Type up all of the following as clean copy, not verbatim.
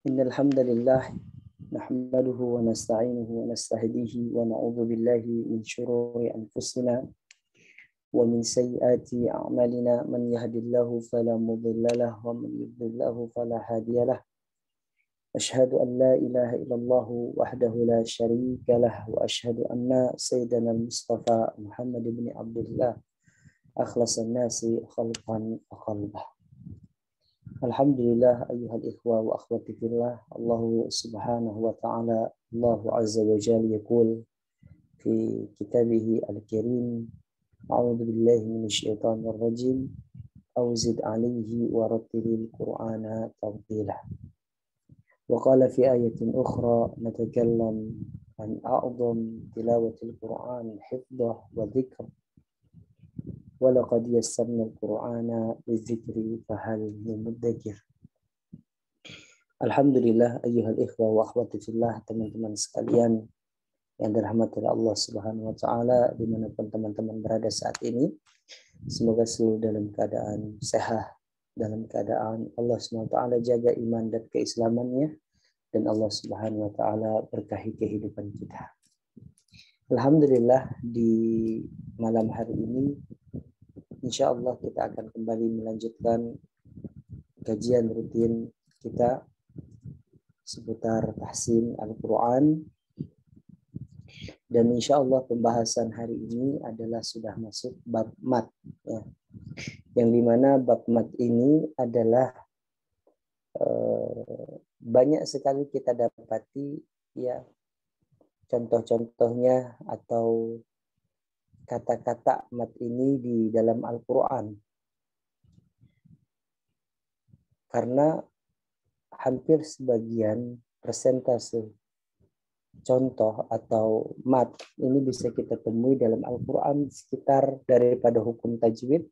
Innal hamdalillah nahmaduhu wa nasta'inuhu wa nastahdihi wa na'udzu billahi min shururi anfusina wa min sayyiati a'malina man yahdihillahu fala mudilla lahu wa man yudlil lahu fala hadiya lahu. Ashhadu an la ilaha illallah wahdahu la syarika lah wa ashhadu anna sayyidana al-Mustafa Muhammad ibn Abdullah akhlasan nasi khalqan wa qalbah. Alhamdulillah ayyuhal ikhwa wa akhwati fillah. Allah subhanahu wa ta'ala, Allah azza wa jalla yaqul fi kitabih al-karim, a'udzu billahi minasyaitonir rajim, awzid alayhi wa rattilil qur'ana tartila. Wa qala fi ayatin ukhra natakallam an a'zam tilawatil qur'an hifdzah wa dzikr. Walaqad yassarna al-Qur'ana lidzikri fahal min mudzakir. Alhamdulillah ayyuhal ikhwa wa akhwati fillah, teman-teman sekalian yang dirahmati oleh Allah Subhanahu wa taala dimanapun teman-teman berada saat ini. Semoga selalu dalam keadaan sehat, dalam keadaan Allah Subhanahu wa taala jaga iman dan keislamannya, dan Allah Subhanahu wa taala berkahi kehidupan kita. Alhamdulillah di malam hari ini insya Allah kita akan kembali melanjutkan kajian rutin kita seputar tahsin Al-Quran. Dan insya Allah pembahasan hari ini adalah sudah masuk bab mat, ya. Yang dimana bab mat ini adalah banyak sekali kita dapati, ya, contoh-contohnya atau kata-kata mat ini di dalam Al-Quran. Karena hampir sebagian persentase contoh atau mat ini bisa kita temui dalam Al-Quran sekitar daripada hukum tajwid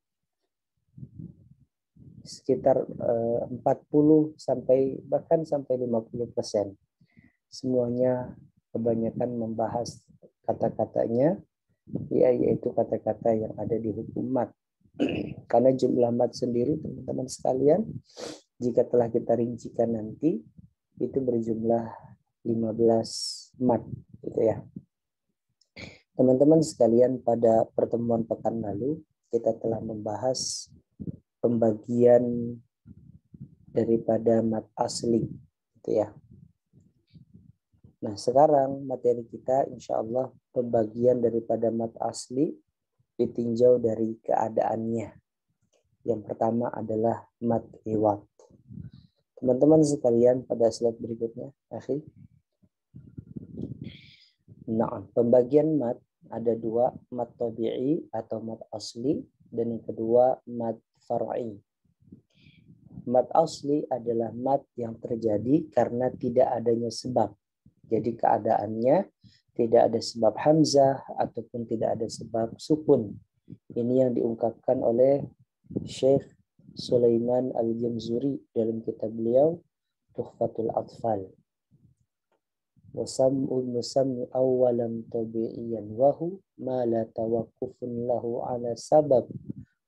sekitar 40 sampai bahkan sampai 50%. Semuanya kebanyakan membahas kata-katanya, ya, yaitu kata-kata yang ada di hukum mat. Karena jumlah mat sendiri, teman-teman sekalian, jika telah kita rincikan nanti, itu berjumlah 15 mat, gitu ya. Teman-teman sekalian, pada pertemuan pekan lalu kita telah membahas pembagian daripada mat asli, gitu ya. Nah, sekarang materi kita insya Allah pembagian daripada mat asli ditinjau dari keadaannya. Yang pertama adalah mat iwad. Teman-teman sekalian, pada slide berikutnya, akhi. Nah, pembagian mat ada dua, mat tabi'i atau mat asli, dan yang kedua mat far'i. Mat asli adalah mat yang terjadi karena tidak adanya sebab. Jadi keadaannya tidak ada sebab hamzah ataupun tidak ada sebab sukun. Ini yang diungkapkan oleh Syekh Sulaiman Al-Jamzuri dalam kitab beliau Tuhfatul Atfal. Wasam'ul musammi awalan tabi'iyan wahu ma la tawaqqufun lahu ala sabab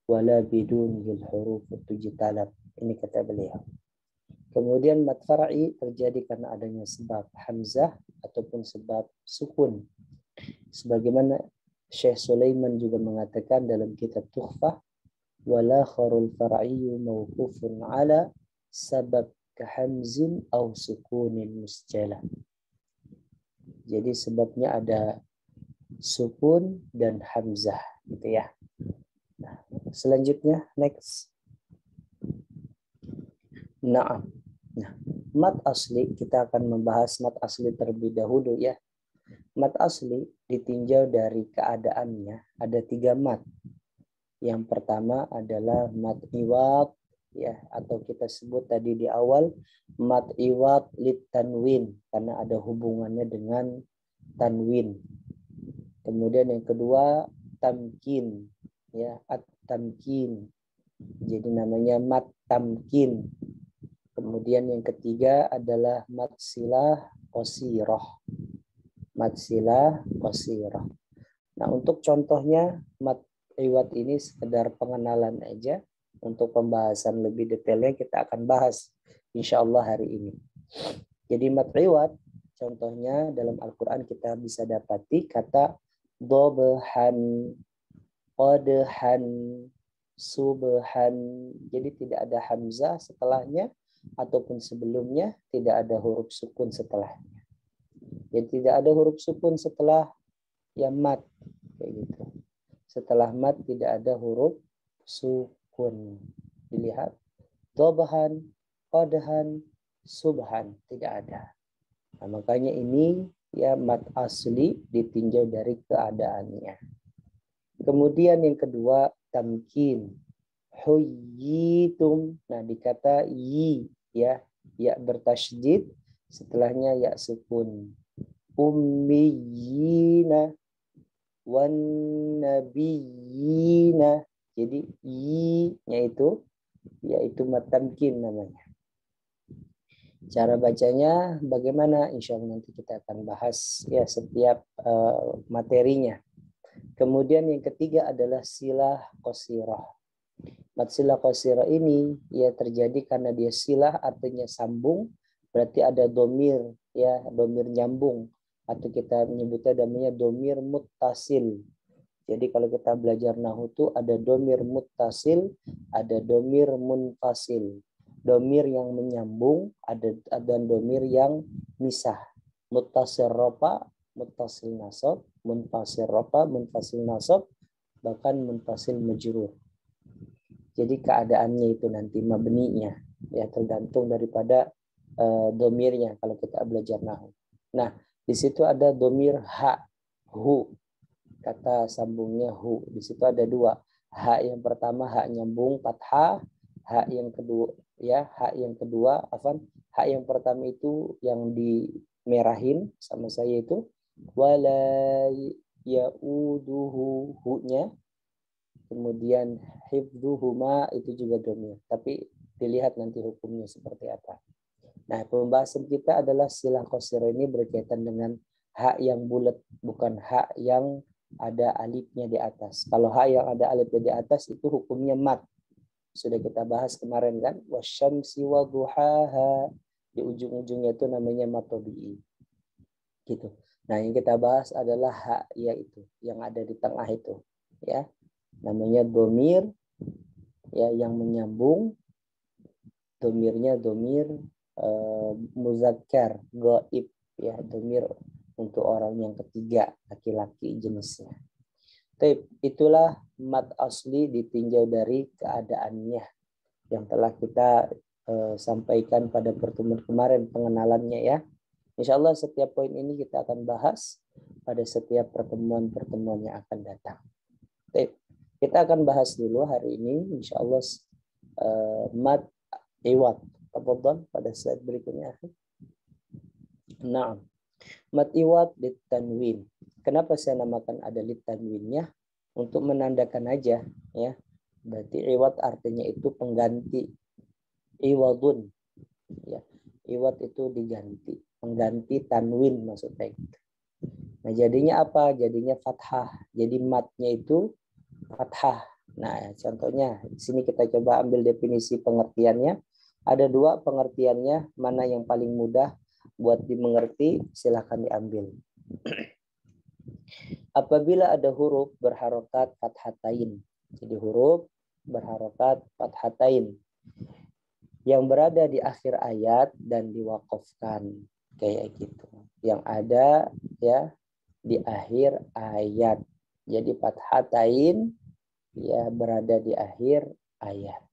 wala bidunil huruf tujtalab. Ini kata beliau. Kemudian mat far'i terjadi karena adanya sebab hamzah ataupun sebab sukun. Sebagaimana Syekh Sulaiman juga mengatakan dalam kitab Tuhfah, wala kharul far'iyyu mawqufun ala sabab kahamzin aw sukunin musjalah. Jadi sebabnya ada sukun dan hamzah, gitu ya. Nah, selanjutnya next. Nah, mat asli, kita akan membahas mat asli terlebih dahulu, ya. Mat asli ditinjau dari keadaannya ada 3 mat. Yang pertama adalah mat iwad, ya, atau kita sebut tadi di awal mat iwad lit tanwin karena ada hubungannya dengan tanwin. Kemudian yang kedua tamkin, ya, at-tamkin. Jadi namanya mat tamkin. Kemudian yang ketiga adalah mat silah qasirah. Mat silah qasirah. Nah, untuk contohnya mat iwad ini sekedar pengenalan aja. Untuk pembahasan lebih detailnya kita akan bahas insyaallah hari ini. Jadi mat iwad contohnya dalam Al-Quran kita bisa dapati kata dobhan, qadhan, subhan. Jadi tidak ada hamzah setelahnya ataupun sebelumnya, tidak ada huruf sukun setelahnya. Jadi tidak ada huruf sukun setelah ya mat kayak gitu. Setelah mat tidak ada huruf sukun. Dilihat dobhan, qadhan, subhan, tidak ada. Nah, makanya ini ya mat asli ditinjau dari keadaannya. Kemudian yang kedua tamkin, huyyitum. Nah, dikata yi ya, ya bertasydid, setelahnya ya sukun. Ummiyina wan nabiyina. Jadi yi-nya itu yaitu mat tamkin namanya. Cara bacanya bagaimana? Insya Allah nanti kita akan bahas ya setiap materinya. Kemudian yang ketiga adalah silah qasirah. Mat silah qasirah ini ya terjadi karena dia silah artinya sambung, berarti ada domir ya, domir nyambung atau kita menyebutnya namanya domir muttasil. Jadi kalau kita belajar nahwu itu ada domir muttasil, ada domir munfasil. Domir yang menyambung, ada domir yang misah. Muttasil rofa, muttasil nasab, munfasil rofa, munfasil nasab, bahkan munfasil majrur. Jadi keadaannya itu nanti mabninya ya tergantung daripada domirnya kalau kita belajar nahwu. Nah, di situ ada domir ha, hu. Kata sambungnya hu. Di situ ada dua. Ha yang pertama ha nyambung fathah, ha yang kedua ya, ha yang kedua ha yang pertama itu yang dimerahin sama saya itu wala yauduhu hu-nya. Kemudian hifdzuhuma itu juga domir. Tapi dilihat nanti hukumnya seperti apa. Nah, pembahasan kita adalah silah qasirah ini berkaitan dengan ha yang bulat, bukan ha yang ada alifnya di atas. Kalau ha yang ada alifnya di atas itu hukumnya mat. Sudah kita bahas kemarin kan, wasyamsi wadhuhaha. Di ujung-ujungnya itu namanya mat tabi'i. Gitu. Nah, yang kita bahas adalah ha yaitu yang ada di tengah itu, ya. Namanya domir ya yang menyambung. Domirnya domir muzakkar, gaib ya, domir untuk orang yang ketiga, laki-laki jenisnya. Tapi itulah mat asli ditinjau dari keadaannya yang telah kita sampaikan pada pertemuan kemarin pengenalannya ya. Insya Allah setiap poin ini kita akan bahas pada setiap pertemuan-pertemuan yang akan datang. Tapi kita akan bahas dulu hari ini insya Allah mat iwad. Tafadhal pada slide berikutnya. Nah, mat iwad litanwin. Kenapa saya namakan ada litanwinnya? Untuk menandakan aja ya. Berarti iwad artinya itu pengganti. Iwadun ya. Iwad itu diganti, pengganti tanwin maksudnya. Nah, jadinya apa? Jadinya fathah. Jadi matnya itu fathah. Nah, contohnya di sini kita coba ambil definisi pengertiannya. Ada dua pengertiannya, mana yang paling mudah buat dimengerti, silahkan diambil. Apabila ada huruf berharokat fathatain, jadi huruf berharokat fathatain yang berada di akhir ayat dan diwakafkan kayak gitu, yang ada ya di akhir ayat. Jadi fathatain ya berada di akhir ayat.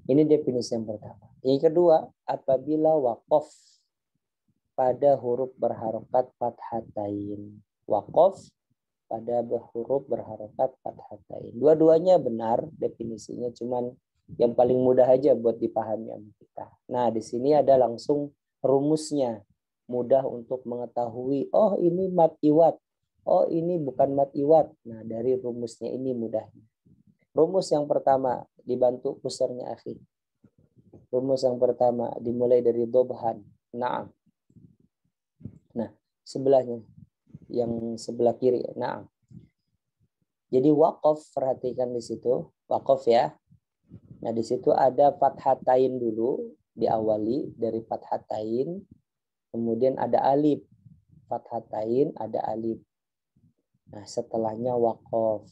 Ini definisi yang pertama. Yang kedua, apabila waqaf pada huruf berharokat fathatain. Waqaf pada huruf berharokat fathatain. Dua-duanya benar definisinya, cuman yang paling mudah aja buat dipahami sama kita. Nah, di sini ada langsung rumusnya. Mudah untuk mengetahui, oh ini mat iwad. Oh ini bukan mat iwad. Nah, dari rumusnya ini mudahnya. Rumus yang pertama dibantu pusernya akhi. Rumus yang pertama dimulai dari dobhan. Naam. Nah, sebelahnya yang sebelah kiri. Naam. Jadi waqaf, perhatikan di situ, waqaf ya. Nah, di situ ada fathatain dulu, diawali dari fathatain, kemudian ada alif. Fathatain ada alif. Nah, setelahnya waqaf.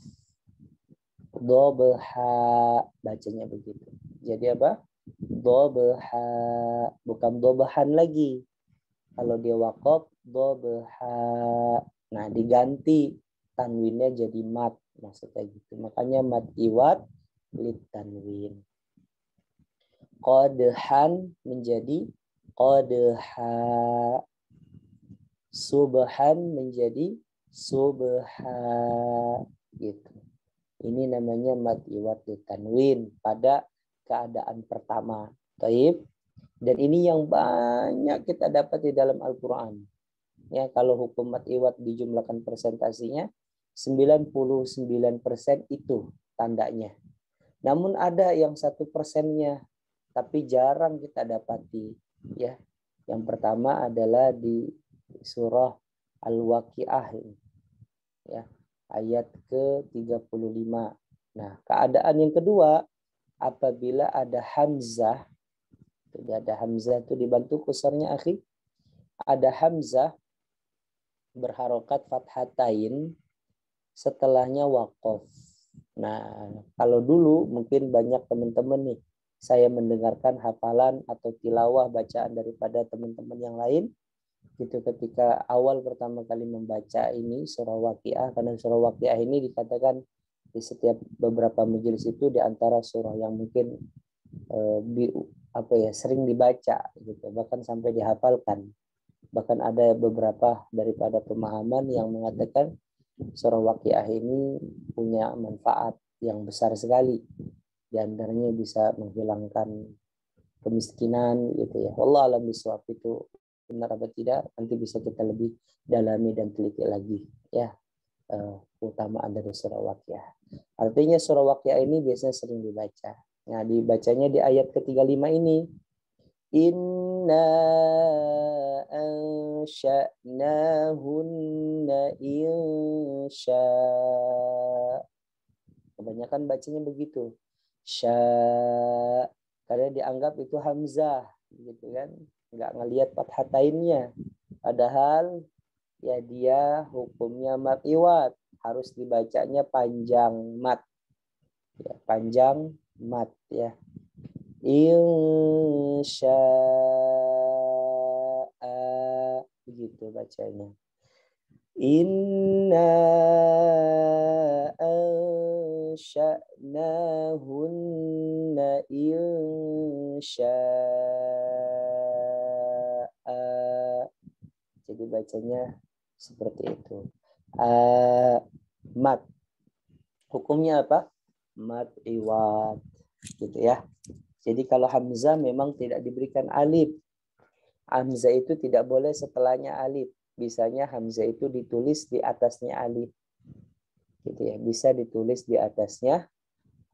Dhabha, bacanya begitu. Jadi apa? Dhabha, bukan dhabhan lagi. Kalau dia waqaf, dhabha. Nah, diganti tanwinnya jadi mat, maksudnya gitu. Makanya mat iwad lit tanwin. Qadhan menjadi qadha. Subhan menjadi subha, gitu. Ini namanya mad iwad lit tanwin pada keadaan pertama. Taib. Dan ini yang banyak kita dapat di dalam Al-Quran. Ya, kalau hukum mad iwad dijumlahkan persentasinya 99% itu tandanya. Namun ada yang 1%-nya, tapi jarang kita dapati. Ya, yang pertama adalah di surah Al-Waqiah, ya, ayat ke-35. Nah, keadaan yang kedua, apabila ada hamzah, itu dibantu kusurnya, akhi. Ada hamzah berharokat fathatain, setelahnya waqaf. Nah, kalau dulu mungkin banyak teman-teman nih, saya mendengarkan hafalan atau tilawah bacaan daripada teman-teman yang lain, gitu, ketika awal pertama kali membaca ini surah Waqiah, karena surah Waqiah ini dikatakan di setiap beberapa majelis itu di antara surah yang mungkin sering dibaca, gitu, bahkan sampai dihafalkan. Bahkan ada beberapa daripada pemahaman yang mengatakan surah Waqiah ini punya manfaat yang besar sekali. Di antaranya bisa menghilangkan kemiskinan, gitu ya. Wallah alam bisawab, itu benar apa tidak nanti bisa kita lebih dalami dan teliti lagi, ya, keutamaan dari surah Waqiah. Artinya surah Waqiah ini biasanya sering dibaca. Nah, dibacanya di ayat ke-35 ini. Inna ansha'nahunna insya. Kebanyakan bacanya begitu. Sya, karena dianggap itu hamzah, gitu kan. Nggak ngelihat fathatainnya. Padahal ya dia hukumnya mat iwad, harus dibacanya panjang mat. Ya, panjang mat, ya. Insya'a, begitu bacanya. Inna ansha'nahunna insya'a. Jadi bacanya seperti itu. Mat. Hukumnya apa? Mat iwad, gitu ya. Jadi kalau hamzah memang tidak diberikan alif. Hamzah itu tidak boleh setelahnya alif. Bisanya hamzah itu ditulis di atasnya alif. Gitu ya. Bisa ditulis di atasnya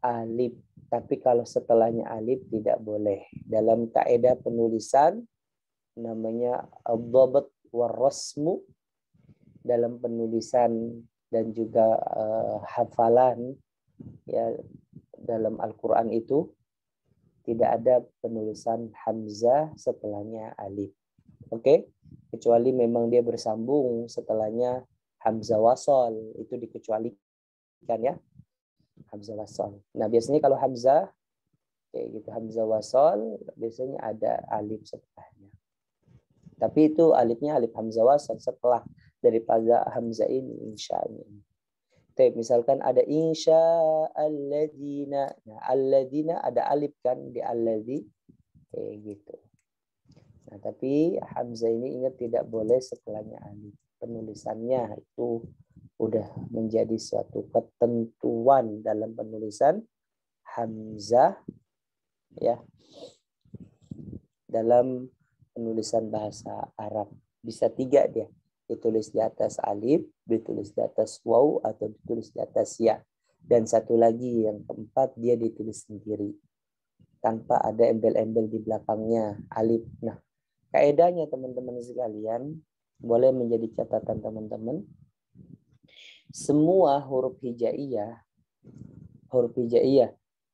alif. Tapi kalau setelahnya alif tidak boleh. Dalam kaidah penulisan namanya ad-dhabt war-rasmu, dalam penulisan dan juga hafalan, ya, dalam Al-Quran itu tidak ada penulisan hamzah setelahnya alif. Oke? Kecuali memang dia bersambung setelahnya hamzah wasol, itu dikecualikan, ya. Hamzah wasol. Nah, biasanya kalau hamzah kayak gitu, hamzah wasol, biasanya ada alif setelahnya. Tapi itu alifnya alif hamzah wasol setelah daripada hamzah ini, insya'nya. Misalkan ada insya alladzina. Nah, alladzina ada alif kan di alladzi, kayak gitu. Nah, tapi hamzah ini ingat tidak boleh setelahnya alif. Penulisannya itu udah menjadi suatu ketentuan dalam penulisan hamzah, ya, dalam penulisan bahasa Arab. Bisa 3 dia. Ditulis di atas alif, ditulis di atas waw, atau ditulis di atas ya. Dan satu lagi yang keempat, dia ditulis sendiri tanpa ada embel-embel di belakangnya alif. Nah, kaedahnya teman-teman sekalian, boleh menjadi catatan teman-teman, semua huruf hijaiyah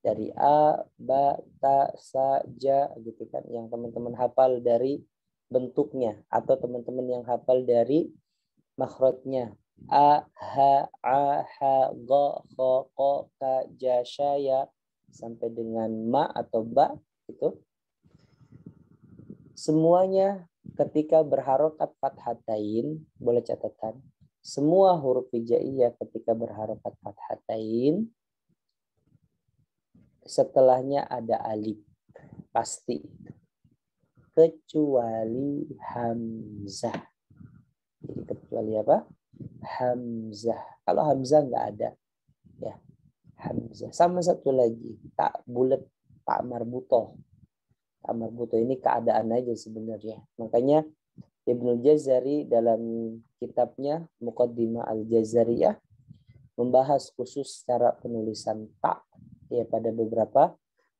dari a, ba, ta, sa, ja gitu kan, yang teman-teman hafal dari bentuknya atau teman-teman yang hafal dari makhrajnya. A, ha, a, ha, go, kho, ko, ka, ja, sha, ya sampai dengan ma atau ba itu. Semuanya ketika berharokat fathatain, boleh catatan, semua huruf hijaiyah ketika berharokat fathatain setelahnya ada alif pasti, kecuali hamzah. Jadi kecuali apa? Hamzah. Kalau hamzah nggak ada, ya hamzah. Sama satu lagi, tak bulat, tak marbutoh. Tak marbutoh ini keadaan aja sebenarnya. Makanya Ibnu Jazari dalam kitabnya Muqaddimah Al-Jazariyah membahas khusus cara penulisan tak ya pada beberapa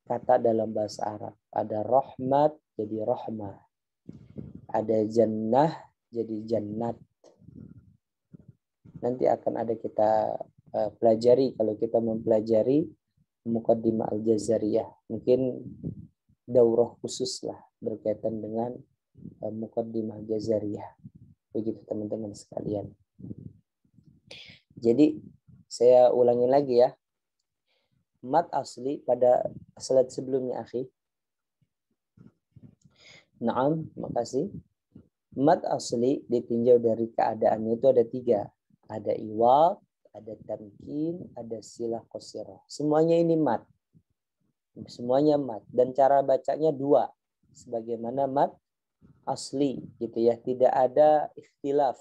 kata dalam bahasa Arab. Ada rahmat jadi rahmah. Ada jannah jadi jannat. Nanti akan ada kita pelajari kalau kita mempelajari Muqaddimah Al-Jazariyah. Mungkin daurah khusus lah berkaitan dengan Muqaddimah Jazariyah. Begitu teman-teman sekalian. Jadi saya ulangi lagi ya. Mat asli pada slide sebelumnya, akhi. Naam, makasih. Mat asli ditinjau dari keadaannya itu ada 3. Ada iwad, ada tamkin, ada silah qasirah. Semuanya ini mat. Semuanya mat. Dan cara bacanya 2. Sebagaimana mat asli gitu ya. Tidak ada ikhtilaf.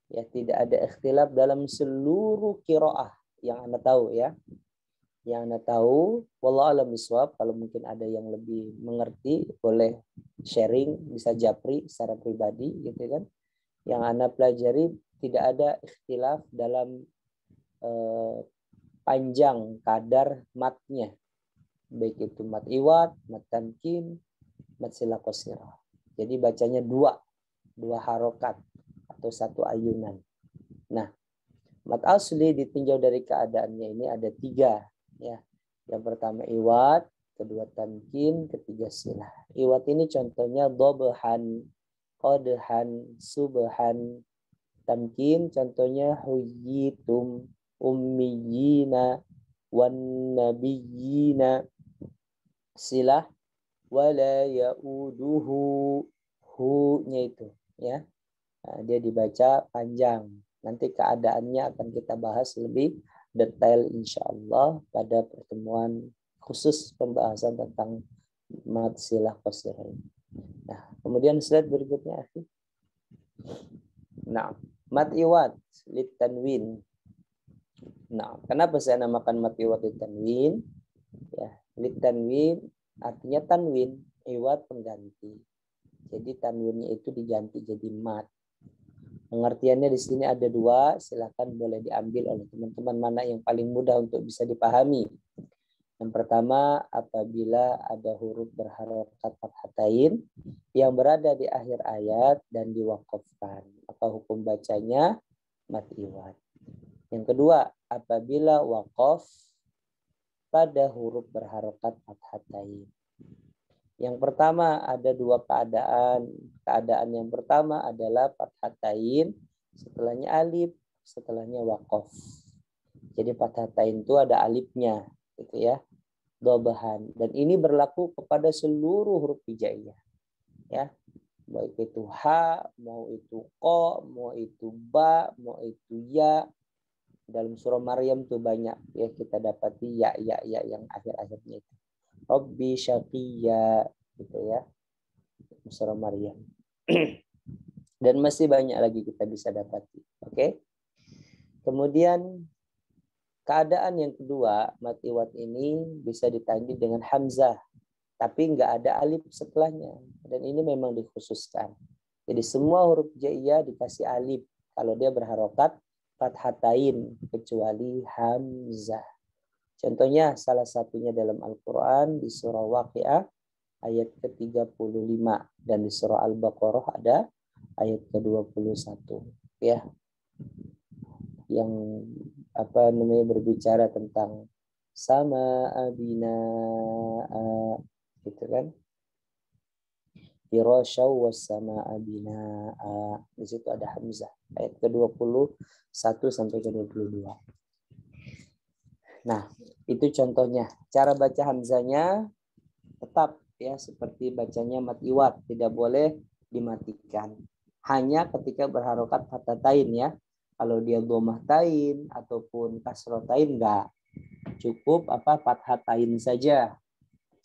Ya, tidak ada ikhtilaf dalam seluruh qiraah yang Anda tahu ya. Yang Anda tahu, wallahu a'lam bishawab, kalau mungkin ada yang lebih mengerti boleh sharing, bisa japri secara pribadi gitu kan. Yang Anda pelajari tidak ada ikhtilaf dalam panjang kadar matnya. Baik itu mat iwad, mat tamkin, mat silah qasirah. Jadi bacanya 2 harokat atau 1 ayunan. Nah, mat asli ditinjau dari keadaannya ini ada 3 ya. Yang pertama iwad, kedua tamkin, ketiga silah. Iwad ini contohnya dobhan, qodhan, subhan. Tamkin contohnya huyitum, ummiyina, wan nabiyina. Silah wala yauduhu, hu-nya itu ya. Nah, dia dibaca panjang. Nanti keadaannya akan kita bahas lebih detail insya Allah pada pertemuan khusus pembahasan tentang mat silah qasirah. Nah, kemudian slide berikutnya. Nah, mat iwad lit tanwin. Nah, kenapa saya namakan mat iwad lit tanwin? Ya, lit tanwin artinya tanwin, iwad pengganti. Jadi tanwinnya itu diganti jadi mat. Pengertiannya di sini ada 2, silakan boleh diambil oleh teman-teman mana yang paling mudah untuk bisa dipahami. Yang pertama, apabila ada huruf berharokat fathatain yang berada di akhir ayat dan diwakafkan, maka hukum bacanya mat iwad. Yang kedua, apabila wakaf pada huruf berharokat fathatain. Yang pertama ada 2 keadaan. Keadaan yang pertama adalah fathatain, setelahnya alif, setelahnya waqaf. Jadi fathatain itu ada alifnya, gitu ya. Dobahan. Dan ini berlaku kepada seluruh huruf hijaiyah. Ya. Baik itu ha, mau itu ko, mau itu ba, mau itu ya. Dalam surah Maryam tuh banyak ya kita dapati ya yang akhir-akhirnya itu. Rabbi syaqiyya gitu ya. Surah Maryam. Dan masih banyak lagi kita bisa dapati. Oke. Kemudian keadaan yang kedua, mat iwad ini bisa ditandai dengan hamzah, tapi nggak ada alif setelahnya. Dan ini memang dikhususkan. Jadi semua huruf hijaiyah dikasih alif kalau dia berharokat fathatain kecuali hamzah. Contohnya salah satunya dalam Al-Quran di surah Waqiah ayat ke-35 dan di surah Al-Baqarah ada ayat ke-21 ya. Yang berbicara tentang sama abina, gitu kan? Firasyaw was sama abina. Di situ ada hamzah. Ayat ke-21 sampai ke-22. Nah, itu contohnya. Cara baca hamzahnya tetap ya seperti bacanya mat iwat, tidak boleh dimatikan. Hanya ketika berharokat fatatain ya. Kalau dia dhammah tain ataupun kasrotain enggak. Cukup fathatain saja.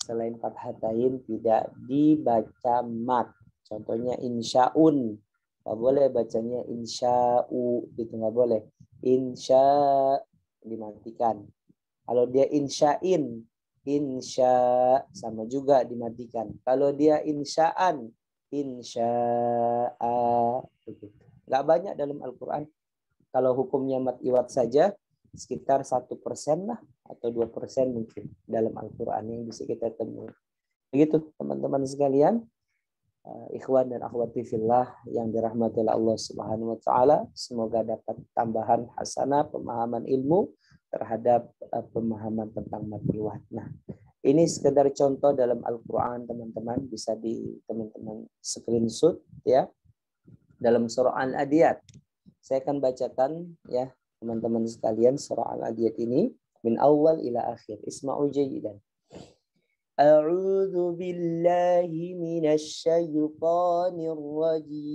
Selain fathatain tidak dibaca mat. Contohnya insya'un. Enggak boleh bacanya insya'u, itu enggak boleh. Insya dimatikan. Kalau dia insya'in, insya sama juga dimatikan. Kalau dia insya'an, insya'a. Enggak banyak dalam Al-Quran. Kalau hukumnya mat iwat saja, sekitar 1% lah atau 2% mungkin dalam Al-Quran yang bisa kita temui. Begitu teman-teman sekalian, ikhwan dan akhwati fillah yang dirahmati oleh Allah Subhanahu wa taala, semoga dapat tambahan hasanah pemahaman ilmu terhadap pemahaman tentang mat iwat. Nah, ini sekedar contoh dalam Al-Quran teman-teman, bisa teman-teman screenshot ya. Dalam surah Al-Adiyat. Saya akan bacakan ya teman-teman sekalian surah Al-Adiyat ini min awal ila akhir. Isma'u jayyidan. A'udzu billahi minasy syaithanir rajim.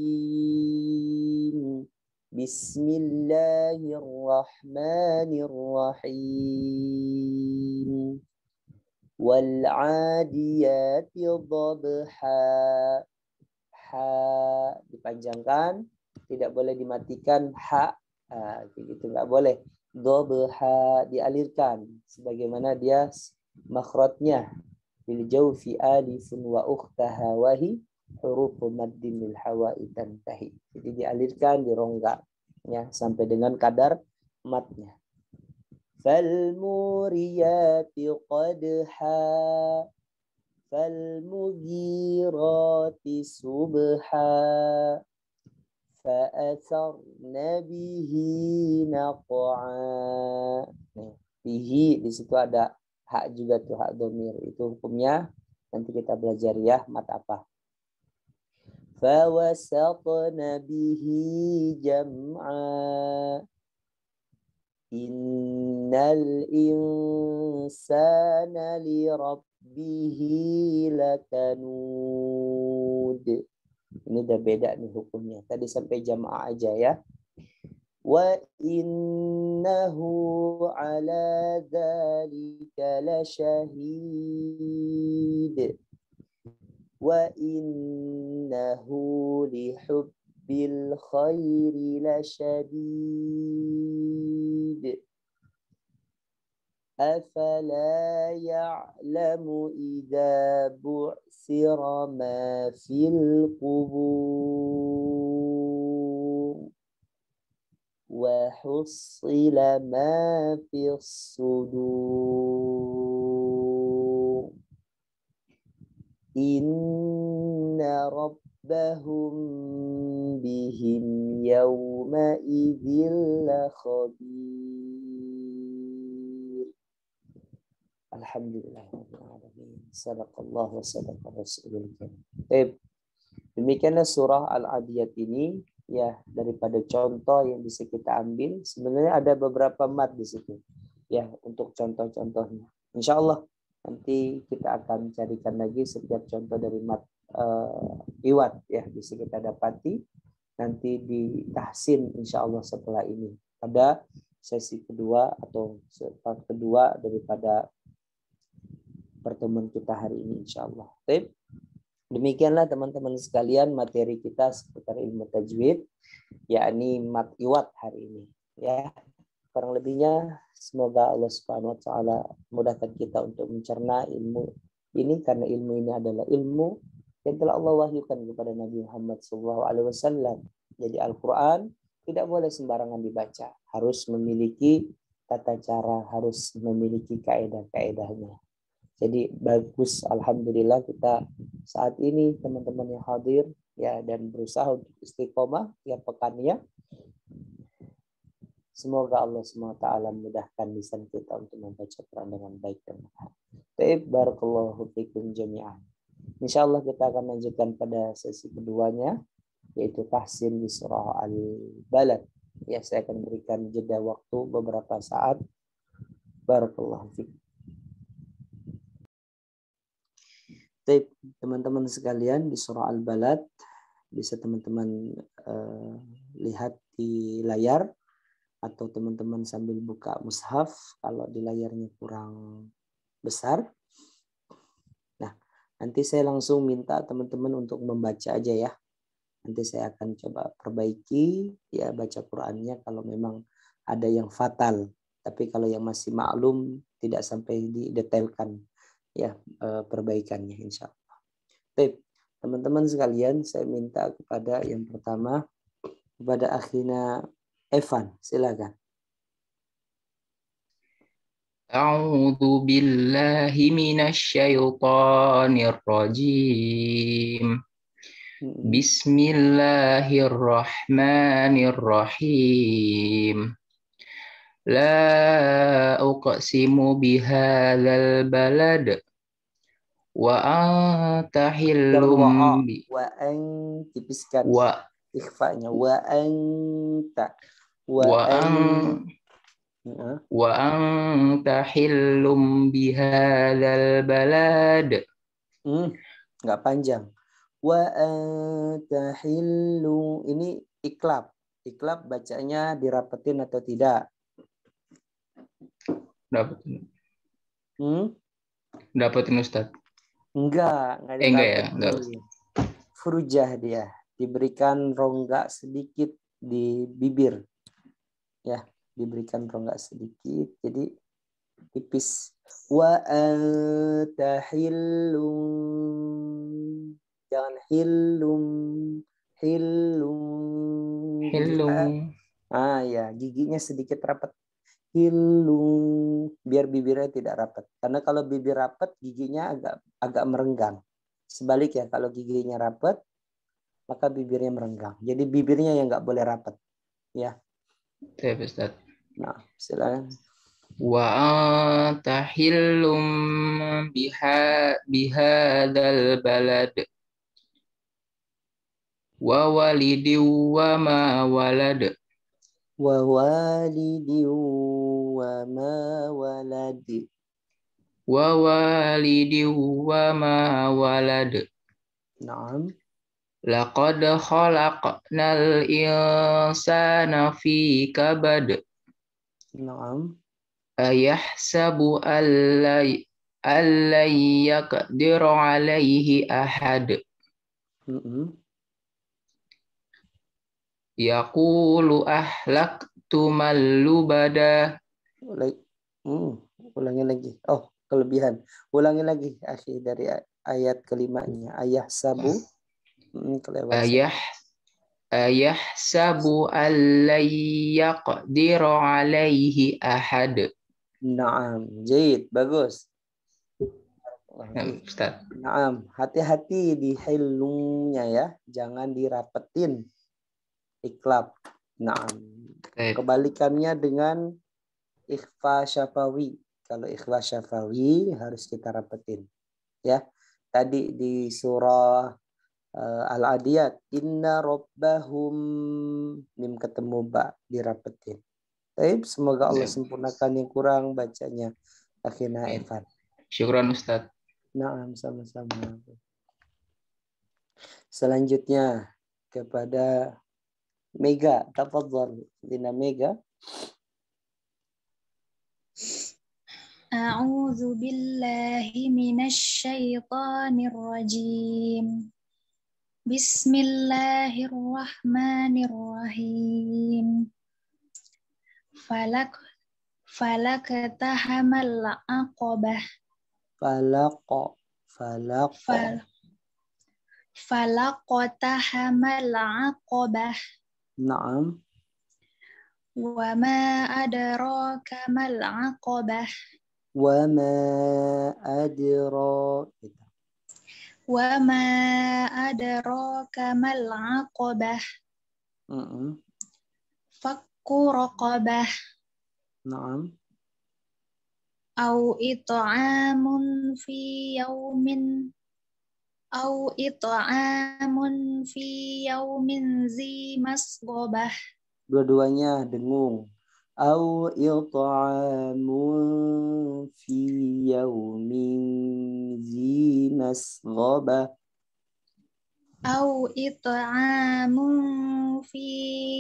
Bismillahirrahmanirrahim. Wal 'adiyati dhabha. Ha dipanjangkan, tidak boleh dimatikan ha, gitu nggak boleh. Dhabha dialirkan sebagaimana dia makhrajnya bil jawfi alifun wa ukhtaha wa hi huruf maddin lil hawa'i tantahi. Jadi dialirkan di rongga ya sampai dengan kadar matnya. Fal muriyati qadha فالمغيرات صبحا فأثرن به نقعا. Bihi di situ ada hak juga tuh, hak domir. Itu hukumnya nanti kita belajar ya mat apa. Fawasatna bihi jam'a. Innal insana lirabbihi lakanud. Ini udah beda nih hukumnya. Tadi sampai jamaah aja ya. Wa innahu ala dzalika lasyahid. Wa innahu lihubbil khairi lasyadid. Afala ya'lamu idza bu'sira ma fil qubur wa hussila ma fis sudur. Inna rabbahum bihim yawma idzil khabir. Alhamdulillahirrahmanirrahim. Sadaqallahu wa sadaqa rasulul karim. Demikianlah surah Al-Adiyat ini ya, daripada contoh yang bisa kita ambil. Sebenarnya ada beberapa mat di situ ya untuk contoh-contohnya. Insyaallah nanti kita akan carikan lagi setiap contoh dari mat iwat ya, bisa kita dapati nanti di tahsin insyaallah setelah ini. Pada sesi kedua atau part kedua daripada pertemuan kita hari ini insyaallah. Baik. Demikianlah teman-teman sekalian materi kita seputar ilmu tajwid, yakni mat iwat hari ini ya. Kurang lebihnya semoga Allah Subhanahu wa taala mudahkan kita untuk mencerna ilmu ini, karena ilmu ini adalah ilmu yang telah Allah wahyukan kepada Nabi Muhammad SAW. Jadi Al-Quran tidak boleh sembarangan dibaca, harus memiliki tata cara, harus memiliki kaidah-kaidahnya. Jadi bagus, alhamdulillah kita saat ini teman-teman yang hadir ya dan berusaha untuk istiqomah tiap pekannya. Semoga Allah SWT memudahkan lisan kita untuk membaca Quran dengan baik dan benar. Taib, barakallahu fikum jami'an. Insyaallah kita akan lanjutkan pada sesi keduanya, yaitu tahsin di surah Al-Balad. Ya, saya akan berikan jeda waktu beberapa saat. Barakallahu fikum. Taib, teman-teman sekalian, di surah Al-Balad bisa teman-teman lihat di layar, atau teman-teman sambil buka mushaf kalau di layarnya kurang besar. Nah, nanti saya langsung minta teman-teman untuk membaca aja ya. Nanti saya akan coba perbaiki ya baca Qur'annya kalau memang ada yang fatal. Tapi kalau yang masih maklum tidak sampai didetailkan ya perbaikannya insya Allah. Baik, teman-teman sekalian, saya minta kepada yang pertama kepada akhina Evan, silakan. A'udzu billahi minasyaitonir rajim. Bismillahirrahmanirrahim. La uqsimu bihadzal balad wa anta hillum bi wa an tipiskan wa ikhfa'nya wa anta wa anta hillum bihadzal balad. Nggak panjang. Wa anta hillu, ini iklab. Iklab bacanya dirapetin atau tidak? Dapatin. Dapatin Ustaz. Enggak Enggak ya, Furujah dia, diberikan rongga sedikit di bibir. Ya, diberikan rongga sedikit, jadi tipis. Wa anta hillum, jangan hillum. Ya, giginya sedikit rapat. Hillum, biar bibirnya tidak rapat. Karena kalau bibir rapat, giginya agak merenggang. Sebaliknya, kalau giginya rapat, maka bibirnya merenggang. Jadi bibirnya yang nggak boleh rapat. Ya. Ya, Ustaz. Nah, silakan. Wa anta hillum bihadzal balad wa walidi wa ma walad. Wa walidi wa ma waladi. Wa walidi wa ma walad. Naam. Laqad khalaqnal insana fi kabad. Naam. Ayahsabu allay yaqdiru alaihi ahad. Yaqulu ahlaktu malubada. Ulangi lagi. Oh, kelebihan. Ulangi lagi akhir dari ayat kelimanya. Ayahsabu. Ayahsabu allay yaqdiru alaihi ahad. Naam, jayid, bagus. Ustaz. Naam, hati-hati di hilungnya ya, jangan dirapetin. Iklab. Naam. Kebalikannya dengan ikhfa syafawi. Kalau ikhfa syafawi harus kita rapetin. Ya. Tadi di surah Al-Adiyat, inna rabbahum, mim ketemu ba, dirapetin. Baik, semoga Allah sempurnakan yang kurang bacanya. Akhirnya Evan. Syukran Ustaz. Naam, sama-sama. Selanjutnya kepada Mega, tafadhal Lina Mega. A'udzu billahi minasy syaithanir rajim. Bismillahirrahmanirrahim. Falaqtahamal aqabah. Falaqtahamal aqabah. Naam. Wa ma adraka mal aqabah. Wa ma adraka. Wa ma adraka mal aqabah. raqabah Naam. au it'amun fi yaumin zi masghobah. Dua-duanya dengung. Au it'amun fi yaumin zi masghobah. Au it'amun fi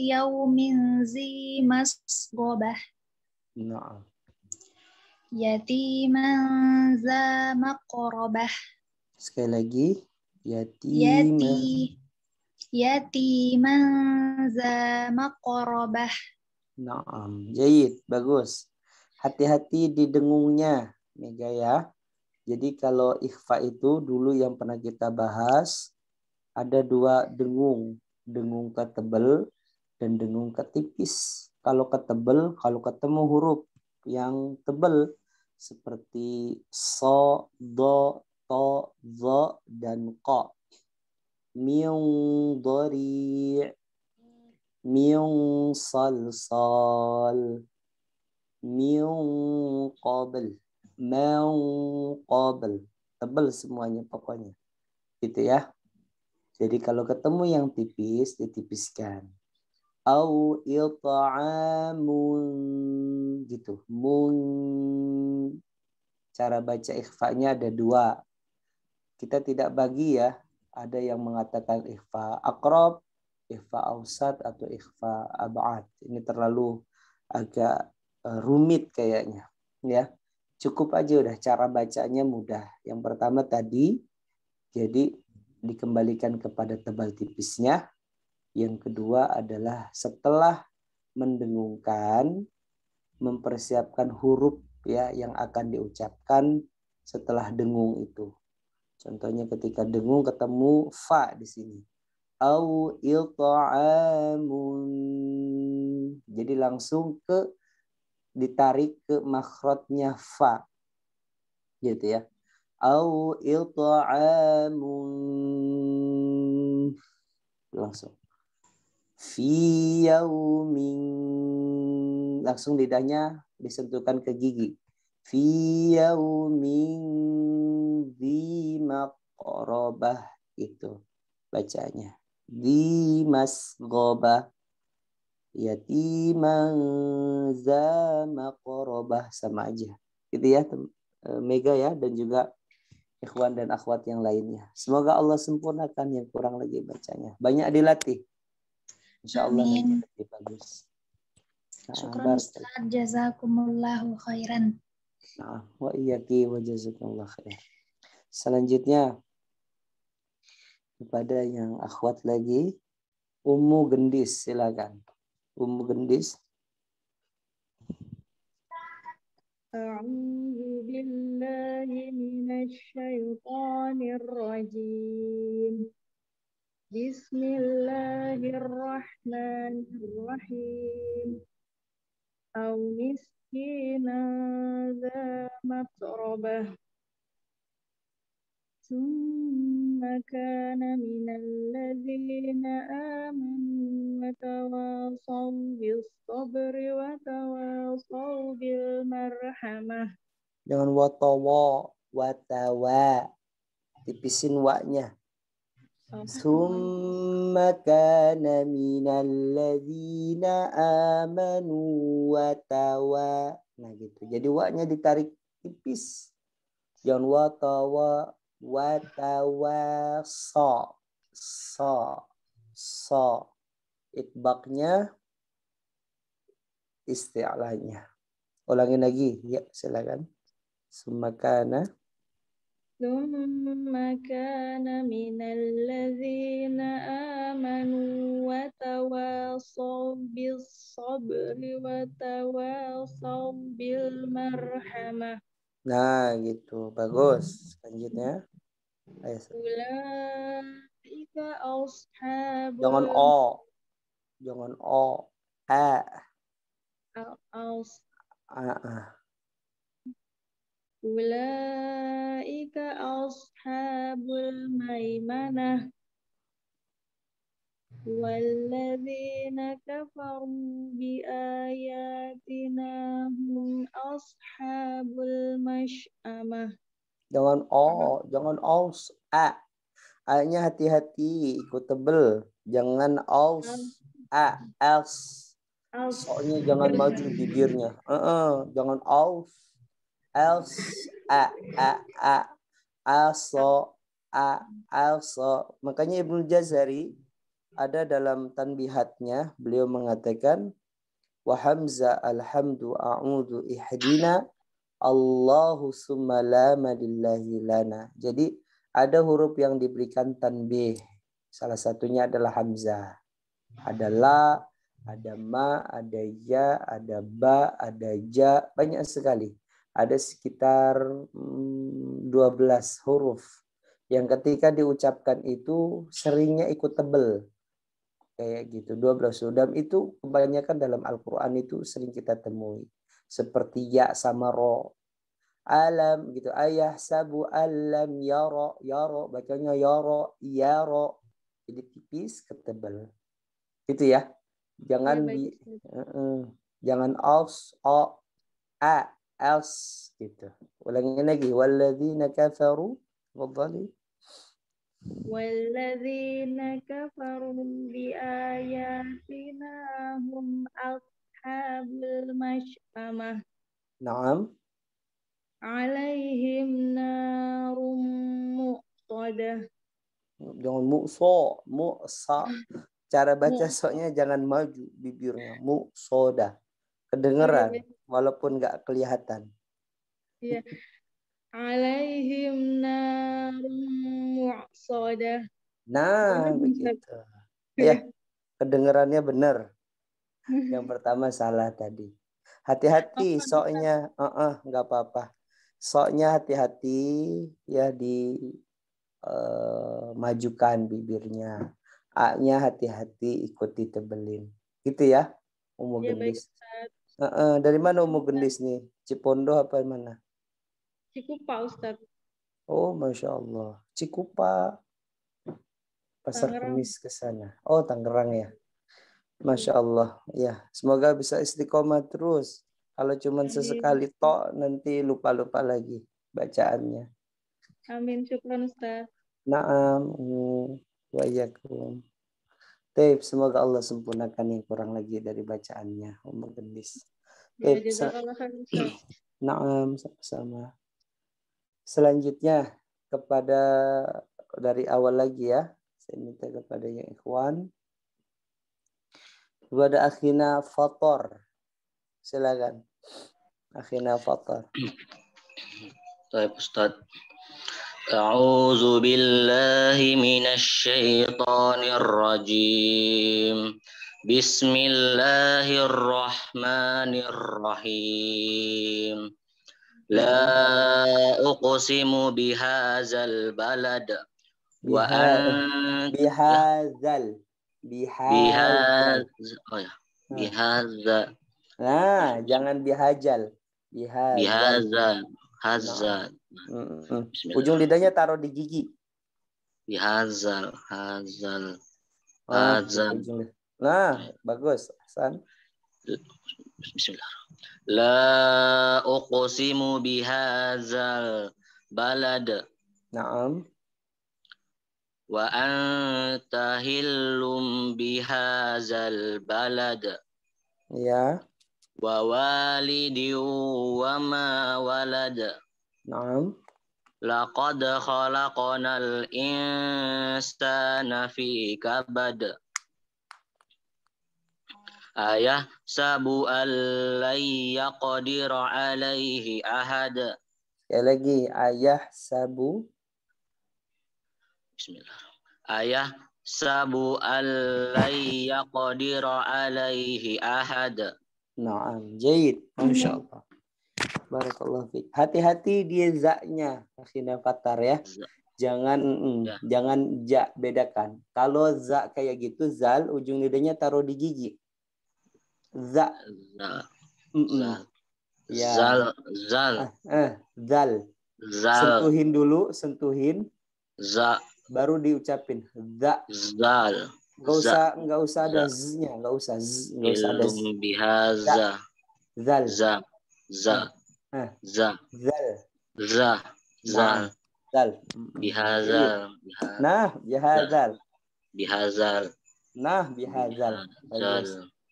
yaumin zi masghobah. Naam. Yatiman za maqrabah. Sekali lagi. Yatiman. Yatiman za maqrabah. Naam. Jayid. Bagus. Hati-hati di dengungnya. Mega ya. Jadi kalau ikhfa itu dulu yang pernah kita bahas. Ada dua dengung. Dengung ke tebal dan dengung ke tipis. Kalau ke tebal, kalau ketemu huruf yang tebal seperti so, do, to, zo, dan ko. Min dhari, min salsal, min qabl, man qabl. Tebal semuanya pokoknya. Gitu ya. Jadi kalau ketemu yang tipis, ditipiskan. Au it'amun gitu. Mun. Cara baca ikhfanya ada dua. Kita tidak bagi ya. Ada yang mengatakan ikhfa aqrab, ikhfa ausat, atau ikhfa ab'ad. Ini terlalu agak rumit kayaknya. Ya. Cukup aja udah cara bacanya mudah. Yang pertama tadi, jadi dikembalikan kepada tebal tipisnya. Yang kedua adalah setelah mendengungkan, mempersiapkan huruf ya yang akan diucapkan setelah dengung itu. Contohnya ketika dengung ketemu fa di sini. Au it'amun. Jadi langsung ditarik ke makhrajnya fa. Gitu ya. Au it'amun. Langsung. Fi yaumin. Langsung lidahnya disentuhkan ke gigi. Fi yaumin dzi maqrabah. Itu bacanya. Dzi masghobah. Yatiman za maqrabah. Sama aja. Gitu ya Mega ya. Dan juga ikhwan dan akhwat yang lainnya. Semoga Allah sempurnakan yang kurang lagi bacanya. Banyak dilatih. InsyaAllah nanti Amin. lebih bagus. Syukran Ustaz, jazakumullahu khairan. Nah, wa iyyaki wa jazakumullah khair. Selanjutnya kepada yang akhwat lagi, Ummu Gendis, silakan. Ummu Gendis. A'udzu billahi minasy syaithanir rajim. Bismillahirrahmanirrahim. Aw miskinan dza matrabah. Summa kana minal ladzina amanu wa tawasaw bis sabri wa tawasaw bil marhamah. Jangan watawa. Tipisin wa-nya. Summa kana minal ladzina amanu wa tawa. Nah gitu. Jadi wa-nya ditarik tipis. Jangan watawa so. Itbaqnya isti'lahnya. Ulangi lagi. Ya, silakan. Summa kana minal ladzina amanu wa tawasaw bis sabri wa tawasaw bil marhamah. Nah gitu. Bagus. Selanjutnya. Ayo. Ulaika ashabul Jangan o. Jangan o. A. Ulaika ashabul maimanah. walladzina kafaru bi ayatina hum ashabul mash'amah. Jangan aus, a. A-nya hati-hati, ikut tebel. Jangan aus, a, else. Soalnya jangan maju bibirnya. Jangan aus, else, a, also, also. Makanya Ibnu Jazari ada dalam tanbihatnya, beliau mengatakan wa hamza alhamdu a'udhu ihdina Allahu summa la madillahi lana. Jadi ada huruf yang diberikan tanbih. Salah satunya adalah hamzah. Ada la, ada ma, ada ya, ada ba, ada ja, banyak sekali. Ada sekitar 12 huruf yang ketika diucapkan itu seringnya ikut tebel. Kayak gitu, 12 huruf. Itu kebanyakan dalam Al-Quran itu sering kita temui. Seperti ya sama ro. Alam gitu, ayah sabu alam yaro, bacanya yaro, jadi tipis ke tebal. Gitu ya. Jangan Ya, jangan aus, else gitu. Ulangin lagi, walladzina kafaru wadzalim. Walladzina kafaru bi ayatina hum ashabul mash'amah. Naam. Alaihim narum muqsadah. Jangan mu'sa. Cara baca soalnya jangan maju bibirnya. Mu'soda. Kedengeran walaupun nggak kelihatan. Iya. Alaihim narum muqsadah. Nah, begitu. Ya, kedengerannya benar. Yang pertama salah tadi. Hati-hati soalnya nggak apa-apa. Soalnya hati-hati ya di majukan bibirnya. A-nya hati-hati ikut ditebelin. Gitu ya, Umu Ya, Gendis. Dari mana Umu Gendis nih? Cipondo apa mana? Cikupa, Ustadz. Oh, Masya Allah. Cikupa. Pasar Kemis ke sana. Oh, Tangerang ya. Masya Allah. Ya, semoga bisa istiqomah terus. Kalau cuma sesekali tok nanti lupa-lupa lagi bacaannya. Amin, syukran Ustaz. Naam, wa iyyakum. Taib, semoga Allah sempurnakan yang kurang lagi dari bacaannya. Umur Gendis. Ya, jazakallah khair Ustaz. Naam, sama-sama. Selanjutnya kepada dari awal lagi ya. Saya minta kepada yang ikhwan. Kepada akhina Fator. Silakan. Akhina Fator. Baik Ustaz. A'udzu billahi minasy syaithanir rajim. Bismillahirrahmanirrahim. La uqsimu bihadzal balad wa bihadzal. Nah, jangan bihajal. Bihadzal. Ujung lidahnya taruh di gigi. Bihadzal. Nah, bagus. Hasan. Bismillah. La uqsimu bihadzal balad. Naam. Wa anta hillum bihadzal balad. Ya. Wa walidi wa ma walad. Naam. Laqad khalaqnal insana fi kabad. Ayah sabu allai yaqdir alaihi ahad. Sekali lagi, ayah sabu. Bismillah. Ayah sabu allai yaqdir alaihi ahad. Naam, jayid. Masya Allah. Barakallahu fiik. Hati-hati dia za-nya, akhina fatar ya. Jangan jangan ja, bedakan. Kalau za kayak gitu, zal ujung lidahnya taruh di gigi. Za. Ya. Zal. Zal. Sentuhin dulu, sentuhin. Za. Baru diucapin. Za. Zal. Nggak usah ada z-nya, nggak usah ada z. Ilum bihaza. Zal. Za. Zal. Zal. Zal. Bihazal. Nah, bihazal. Bihazal. Nah, bihazal.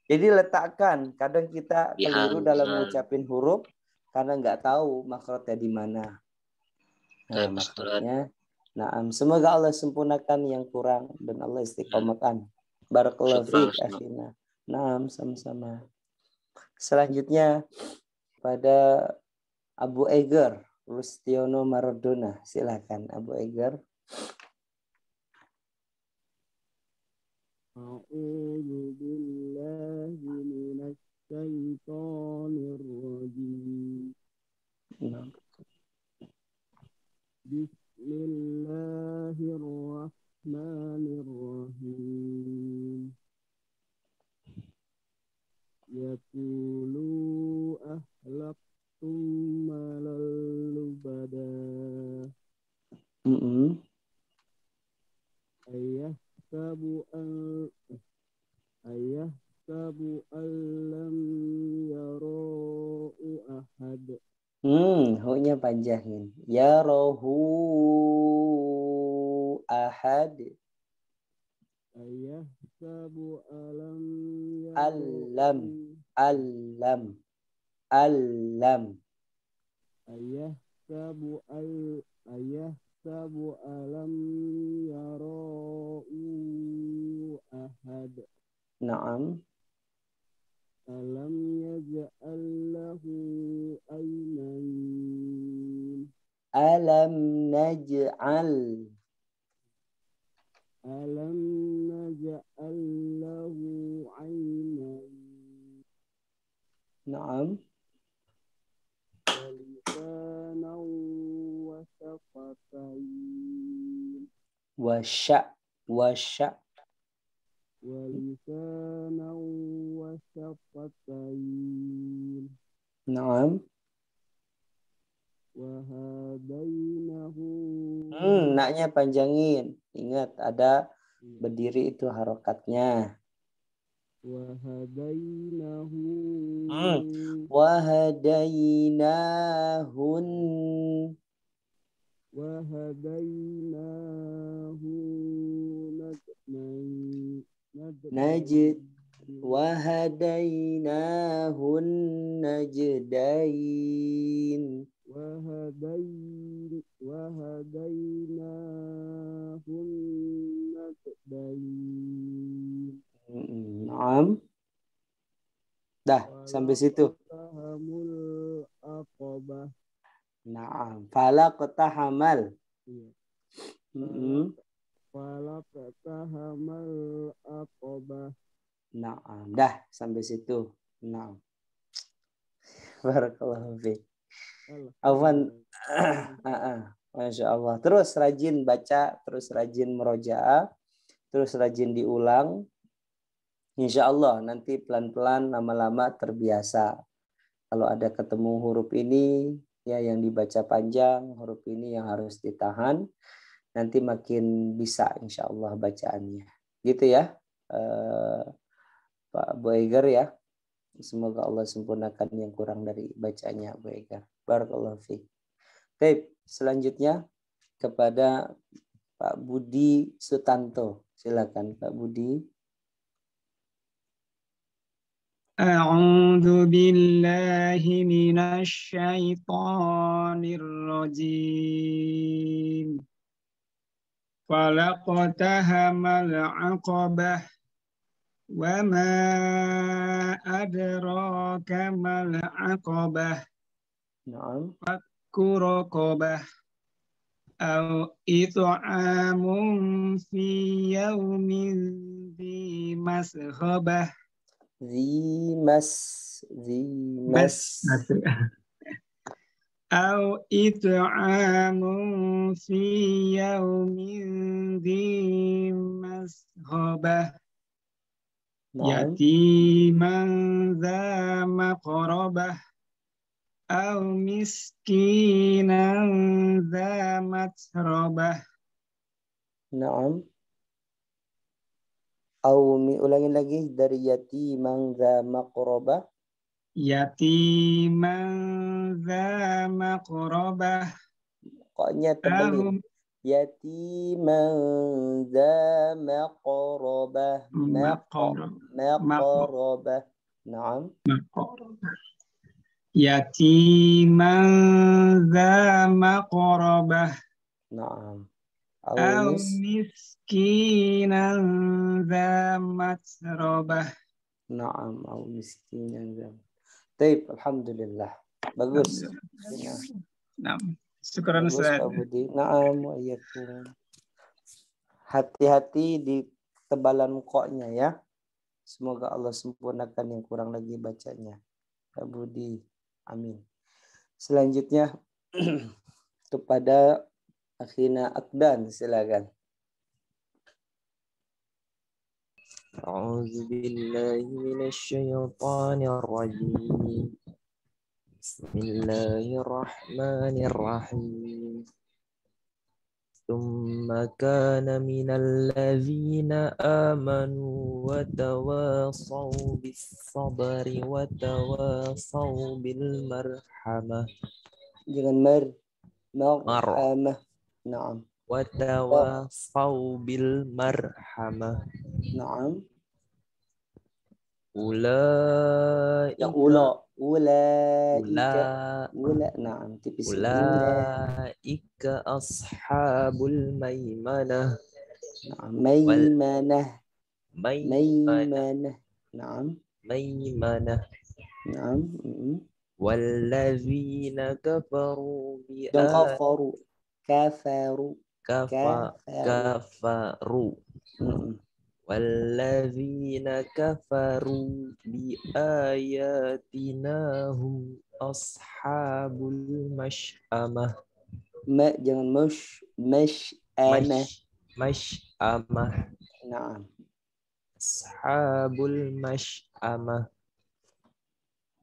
Jadi letakkan. Kadang kita keliru dalam mengucapin huruf karena nggak tahu makhrajnya di mana. Nah, makhrajnya. Nah, semoga Allah sempurnakan yang kurang dan Allah istiqomahkan. Barakallahu fiik akhina. Nah, sama-sama. Selanjutnya pada Abu Eger Rustiono Maradona. Silakan Abu Eger. A'udzu billahi minasy syaithanir rajim. Bismillahirrahmanirrahim. Yaqulu ahlaqtum malal lubada. Ayahsabu allam yara'u ahad. Hu-nya panjangin. Yarahu ahad. Ayahsabu allam Allam. Ayahsabu alam yara'u ahad. Naam. Alam yaj'al lahu aynayn. Alam naj'al lahu aynayn. Naam. Walisanan wa shafatayn. Wasya. Walisanan wa shafatayn. Naam. Wahadainahu. Naknya panjangin. Ingat ada berdiri itu harokatnya. Wahadainahu. Wahadainahun. Wahadainahu Najd. Wahadainahun najdain. Wahadainahun najdain. Naam. Dah, sampai situ. Falaqtahamul aqabah. Naam. Falaqtahamal. Iya. Falaqtahamal aqabah. Naam. Dah, sampai situ. Naam. Barakallahu fiik. Afwan. Masya Allah. Terus rajin baca, terus rajin merojaah, terus rajin diulang. Insya Allah nanti pelan-pelan lama-lama terbiasa. Kalau ada ketemu huruf ini ya yang dibaca panjang, huruf ini yang harus ditahan, nanti makin bisa insya Allah bacaannya. Gitu ya Pak Boeger ya. Semoga Allah sempurnakan yang kurang dari bacanya Abu Eger. Barakallahu fiik. Baik, selanjutnya kepada Pak Budi Sutanto. Silakan Pak Budi. A'udzu billahi minasy syaithanir rajim. Falaqtahamal 'aqabah. Wa ma adraka mal 'aqabah. Naam. Fakku raqabah. Au it'amun fi yaumin dhi masghabah. Zimas. Au it'amun fi yaumin dhi masghabah. Yatiman dha maqrabah. Au miskinan dha matrabah. Naam. Ulangin lagi dari yatiman dza maqrabah. Yatiman dza maqrabah. Koknya tebelin. Yatiman dza maqrabah. Maqrabah. Naam. Yatiman dza maqrabah. Naam. Aw miskinan dza matrabah. Naam, aw miskinan dza. Baik, alhamdulillah. Bagus. Naam. Syukran Bagus, Ustaz. Pak Budi. Naam wa iyyakum. Hati-hati di tebalan koknya ya. Semoga Allah sempurnakan yang kurang lagi bacanya. Pak Budi. Amin. Selanjutnya kepada akhina Akdan, silakan. A'udzu billahi minasy syaithanir rajim. Bismillahirrahmanirrahim. Tsumma kana minal ladzina amanu wa tawassaw bis sabri wa tawassaw bil marhamah. Jangan marhamah. Naam. Wa tawassaw bil marhamah. Naam. Ulaika Naam, tipis. Ulaika ashabul maimanah. Naam, maimanah. Naam. Maimanah. Naam. Walladzina kafaru bi kafaru. Walladzina kafaru bi ayatina hum ashabul mash'amah. Jangan Mash'amah. Naam. Ashabul mash'amah.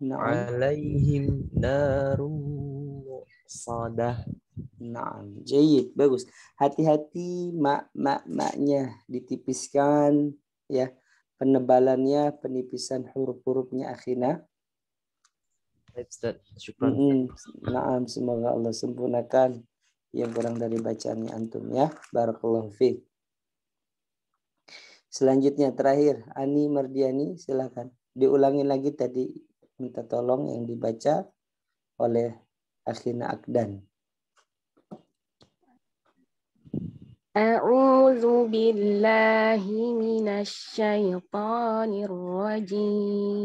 Naam. Alaihim narum muqsadah. Naam, jayid, bagus. Hati-hati maknya ditipiskan ya. Penebalannya, penipisan huruf-hurufnya akhina. Naam, semoga Allah sempurnakan yang kurang dari bacaannya antum ya. Barakallahu fiik. Selanjutnya terakhir Ani Mardiani, silakan. Diulangi lagi tadi, minta tolong yang dibaca oleh akhina Akdan. A'udzu billahi minasy syaithanir rajim.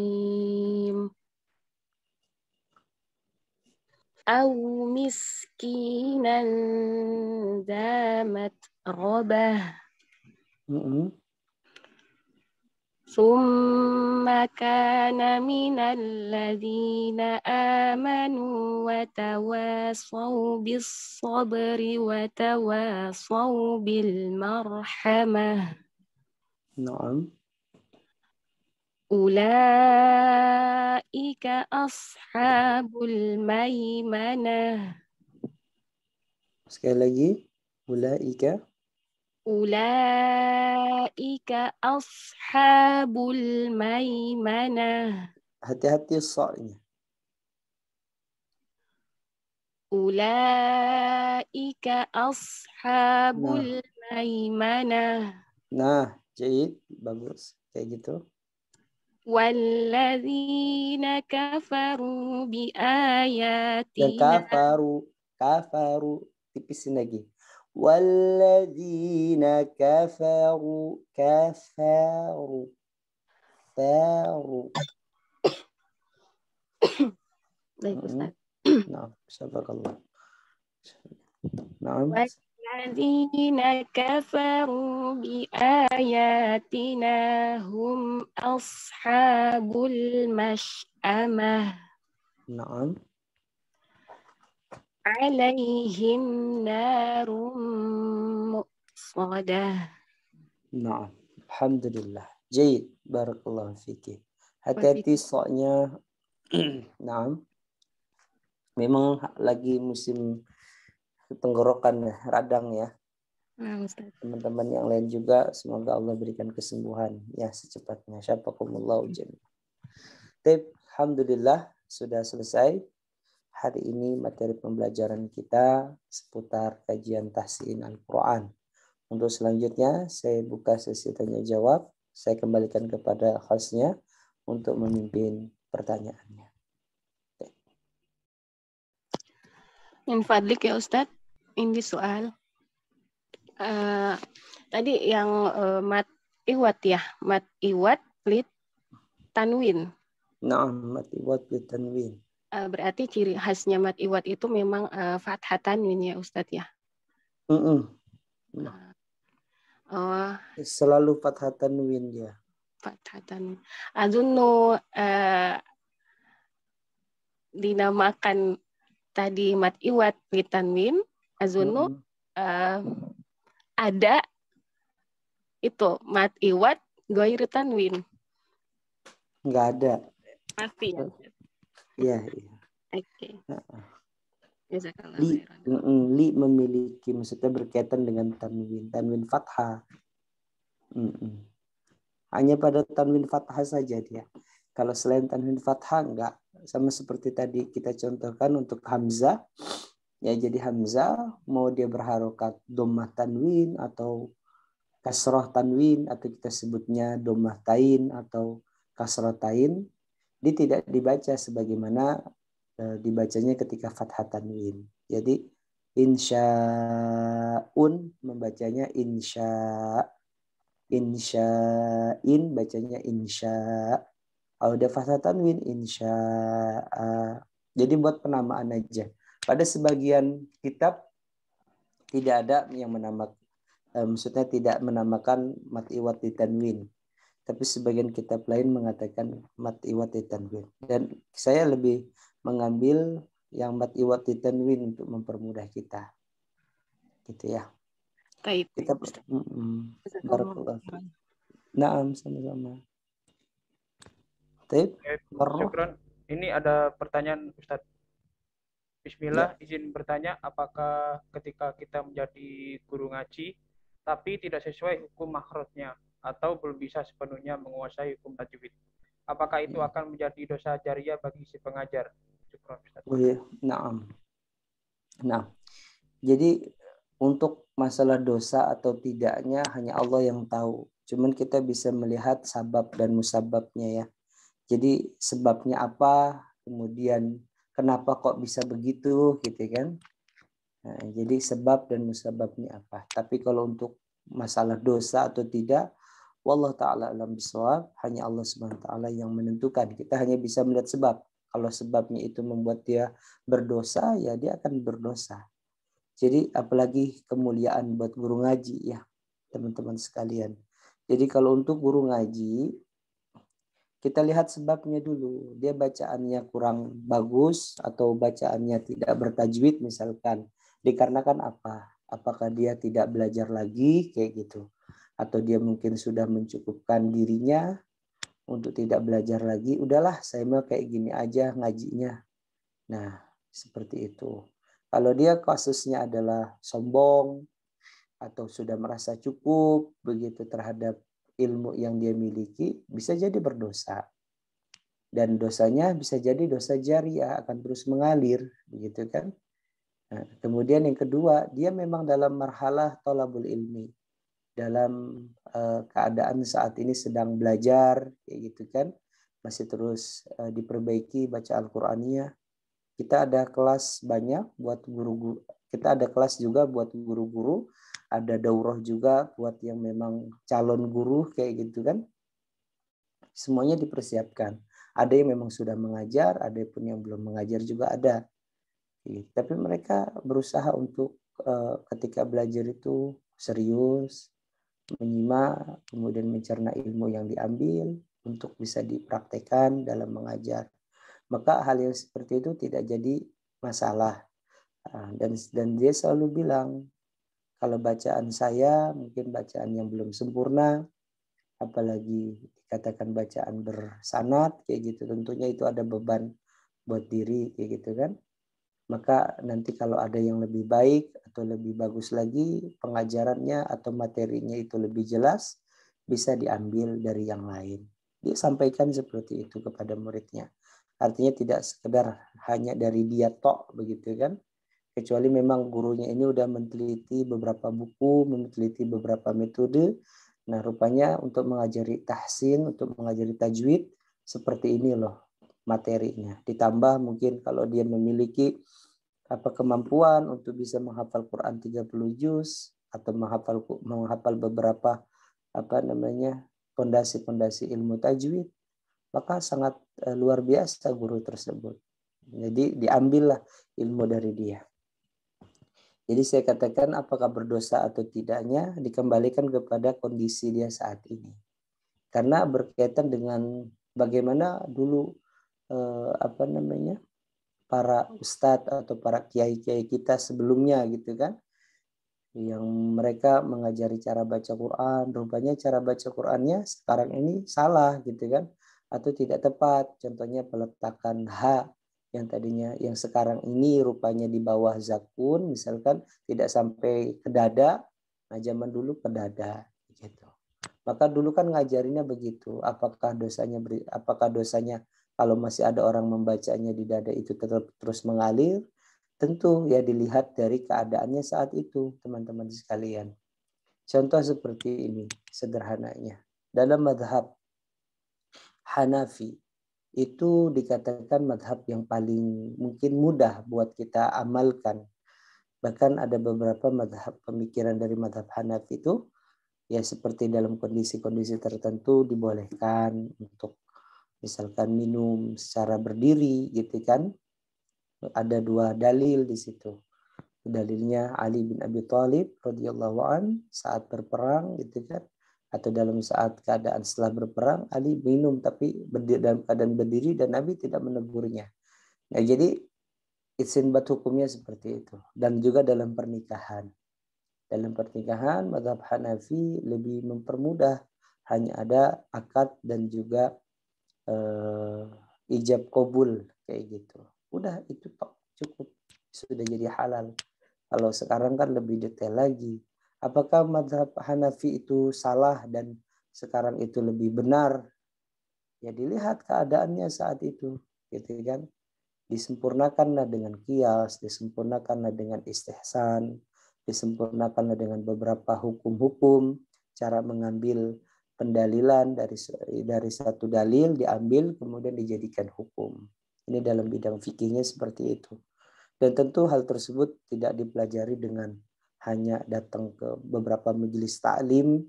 Aw miskinan dza matrabah. Summa kana minal ladzina amanu wa tawassaw bis sabri wa tawassaw bil marhamah. Naam. Ulaika ashabul maimanah. Sekali lagi. Ulaika ashabul maimanah. Hati-hati sa'nya. Ulaika ashabul maimanah. Nah, jayid, bagus. Kayak gitu. Walladzina kafaru bi ayatina. Kafaru. Tipisin lagi. Walladzina kafaru. Baik, Ustaz. Nah, sabakallah. Naam. Walladzina kafaru bi ayatina hum ashabul mash'amah. Naam. Alaihim narum muqsadah. Naam. Alhamdulillah. Jayid. Barakallahu fiki. Hati-hati soknya. Naam. Memang lagi musim tenggorokan ya, radang ya. Ustaz. Teman-teman yang lain juga semoga Allah berikan kesembuhan ya secepatnya. Syafakumullah ujian. Alhamdulillah sudah selesai hari ini materi pembelajaran kita seputar kajian tahsin Al-Quran. Untuk selanjutnya saya buka sesi tanya jawab. Saya kembalikan kepada hostnya untuk memimpin pertanyaannya. Min fadlik ya Ustadz, ini soal tadi yang mat iwat ya, mat iwat lit tanwin. Nah, mat iwat lit tanwin. Berarti ciri khasnya mat iwat itu memang fathah tanwin ya Ustadz ya. Nah. Selalu fathah tanwin dia. Fathah tanwin. Azunnu dinamakan tadi mat iwat lit tanwin. Azunnu ada itu mat iwat ghair tanwin. Enggak ada. Pasti ya. Iya. Oke. Li memiliki, maksudnya berkaitan dengan tanwin fathah. Hanya pada tanwin fathah saja dia. Kalau selain tanwin fathah enggak. Sama seperti tadi kita contohkan untuk hamzah. Ya, jadi hamzah mau dia berharokat dhammah tanwin atau kasrah tanwin atau kita sebutnya dhammah tain atau kasrah tain, dia tidak dibaca sebagaimana dibacanya ketika fathah tanwin. Jadi insya'un membacanya insya, insya'in bacanya insya. Kalau ada fathah tanwin insya'a. Jadi buat penamaan aja. Pada sebagian kitab tidak ada yang menamakan, maksudnya tidak menamakan mat iwat di tanwin. Tapi sebagian kitab lain mengatakan mat iwat di tanwin. Dan saya lebih mengambil yang mat iwat di tanwin untuk mempermudah kita. Gitu ya. Baik. Kita barakallahu. Naam, sama-sama. Baik. Syukran. Ini ada pertanyaan Ustadz. Bismillah, izin bertanya, apakah ketika kita menjadi guru ngaji, tapi tidak sesuai hukum makhrajnya, atau belum bisa sepenuhnya menguasai hukum tajwid, apakah itu akan menjadi dosa jariyah bagi si pengajar? Syukran, Ustaz. Oh iya, naam. Nah, jadi untuk masalah dosa atau tidaknya hanya Allah yang tahu. Cuman kita bisa melihat sabab dan musababnya ya. Jadi sebabnya apa, kemudian kenapa kok bisa begitu gitu kan. Nah, jadi sebab dan musababnya apa. Tapi kalau untuk masalah dosa atau tidak, wallahu ta'ala alam bisawab, hanya Allah subhanahu wa ta'ala yang menentukan. Kita hanya bisa melihat sebab. Kalau sebabnya itu membuat dia berdosa, ya dia akan berdosa. Jadi apalagi kemuliaan buat guru ngaji ya teman-teman sekalian. Jadi kalau untuk guru ngaji, kita lihat sebabnya dulu. Dia bacaannya kurang bagus atau bacaannya tidak bertajwid misalkan. Dikarenakan apa? Apakah dia tidak belajar lagi kayak gitu? Atau dia mungkin sudah mencukupkan dirinya untuk tidak belajar lagi. Udahlah saya mau kayak gini aja ngajinya. Nah seperti itu. Kalau dia kasusnya adalah sombong atau sudah merasa cukup begitu terhadap ilmu yang dia miliki, bisa jadi berdosa. Dan dosanya bisa jadi dosa jariyah, akan terus mengalir, begitu kan? Nah, kemudian yang kedua, dia memang dalam marhalah thalabul ilmi. Dalam keadaan saat ini sedang belajar, kayak gitu kan? Masih terus diperbaiki baca Al-Qur'annya. Kita ada kelas banyak buat guru-guru. Kita ada kelas juga buat guru-guru. Ada daurah juga buat yang memang calon guru kayak gitu kan. Semuanya dipersiapkan. Ada yang memang sudah mengajar, ada pun yang belum mengajar juga ada. Tapi mereka berusaha untuk ketika belajar itu serius, menyimak, kemudian mencerna ilmu yang diambil untuk bisa dipraktekkan dalam mengajar. Maka hal yang seperti itu tidak jadi masalah. Dan dia selalu bilang, kalau bacaan saya mungkin bacaan yang belum sempurna, apalagi dikatakan bacaan bersanad kayak gitu, tentunya itu ada beban buat diri kayak gitu kan. maka nanti kalau ada yang lebih baik atau lebih bagus lagi pengajarannya atau materinya itu lebih jelas, bisa diambil dari yang lain. Dia sampaikan seperti itu kepada muridnya. Artinya tidak sekedar hanya dari dia tok begitu kan. Kecuali memang gurunya ini udah meneliti beberapa buku, meneliti beberapa metode. Nah, rupanya untuk mengajari tahsin, untuk mengajari tajwid, seperti ini loh materinya. Ditambah mungkin kalau dia memiliki kemampuan untuk bisa menghafal Quran 30 juz atau menghafal beberapa fondasi-fondasi ilmu tajwid, maka sangat luar biasa guru tersebut. Jadi diambillah ilmu dari dia. Jadi saya katakan apakah berdosa atau tidaknya dikembalikan kepada kondisi dia saat ini. Karena berkaitan dengan bagaimana dulu para ustadz atau para kiai-kiai kita sebelumnya gitu kan, yang mereka mengajari cara baca Quran, rupanya cara baca Qurannya sekarang ini salah gitu kan, atau tidak tepat. Contohnya peletakan H yang tadinya, yang sekarang ini rupanya di bawah zakun, misalkan tidak sampai ke dada, nah zaman dulu ke dada gitu. Maka dulu kan ngajarinnya begitu. Apakah dosanya kalau masih ada orang membacanya di dada itu tetap terus mengalir? Tentu ya dilihat dari keadaannya saat itu, teman-teman sekalian. Contoh seperti ini sederhananya. Dalam madhab Hanafi itu dikatakan madhab yang paling mungkin mudah buat kita amalkan. Bahkan ada beberapa madhab pemikiran dari madhab Hanafi itu ya seperti dalam kondisi-kondisi tertentu dibolehkan untuk misalkan minum secara berdiri gitu kan. Ada dua dalil di situ. Dalilnya Ali bin Abi Thalib radhiyallahu an saat berperang gitu kan, atau dalam saat keadaan setelah berperang Ali minum tapi dalam keadaan berdiri dan Nabi tidak menegurnya. Nah, jadi istinbat hukumnya seperti itu. Dan juga dalam pernikahan. Dalam pernikahan mazhab Hanafi lebih mempermudah, hanya ada akad dan juga ijab qabul kayak gitu. Udah itu cukup, sudah jadi halal. Kalau sekarang kan lebih detail lagi. Apakah mazhab Hanafi itu salah dan sekarang itu lebih benar? Ya dilihat keadaannya saat itu, gitu kan. Disempurnakanlah dengan qiyas, disempurnakanlah dengan istihsan, disempurnakanlah dengan beberapa hukum-hukum, cara mengambil pendalilan dari satu dalil diambil kemudian dijadikan hukum. Ini dalam bidang fikihnya seperti itu. Dan tentu hal tersebut tidak dipelajari dengan hanya datang ke beberapa majelis taklim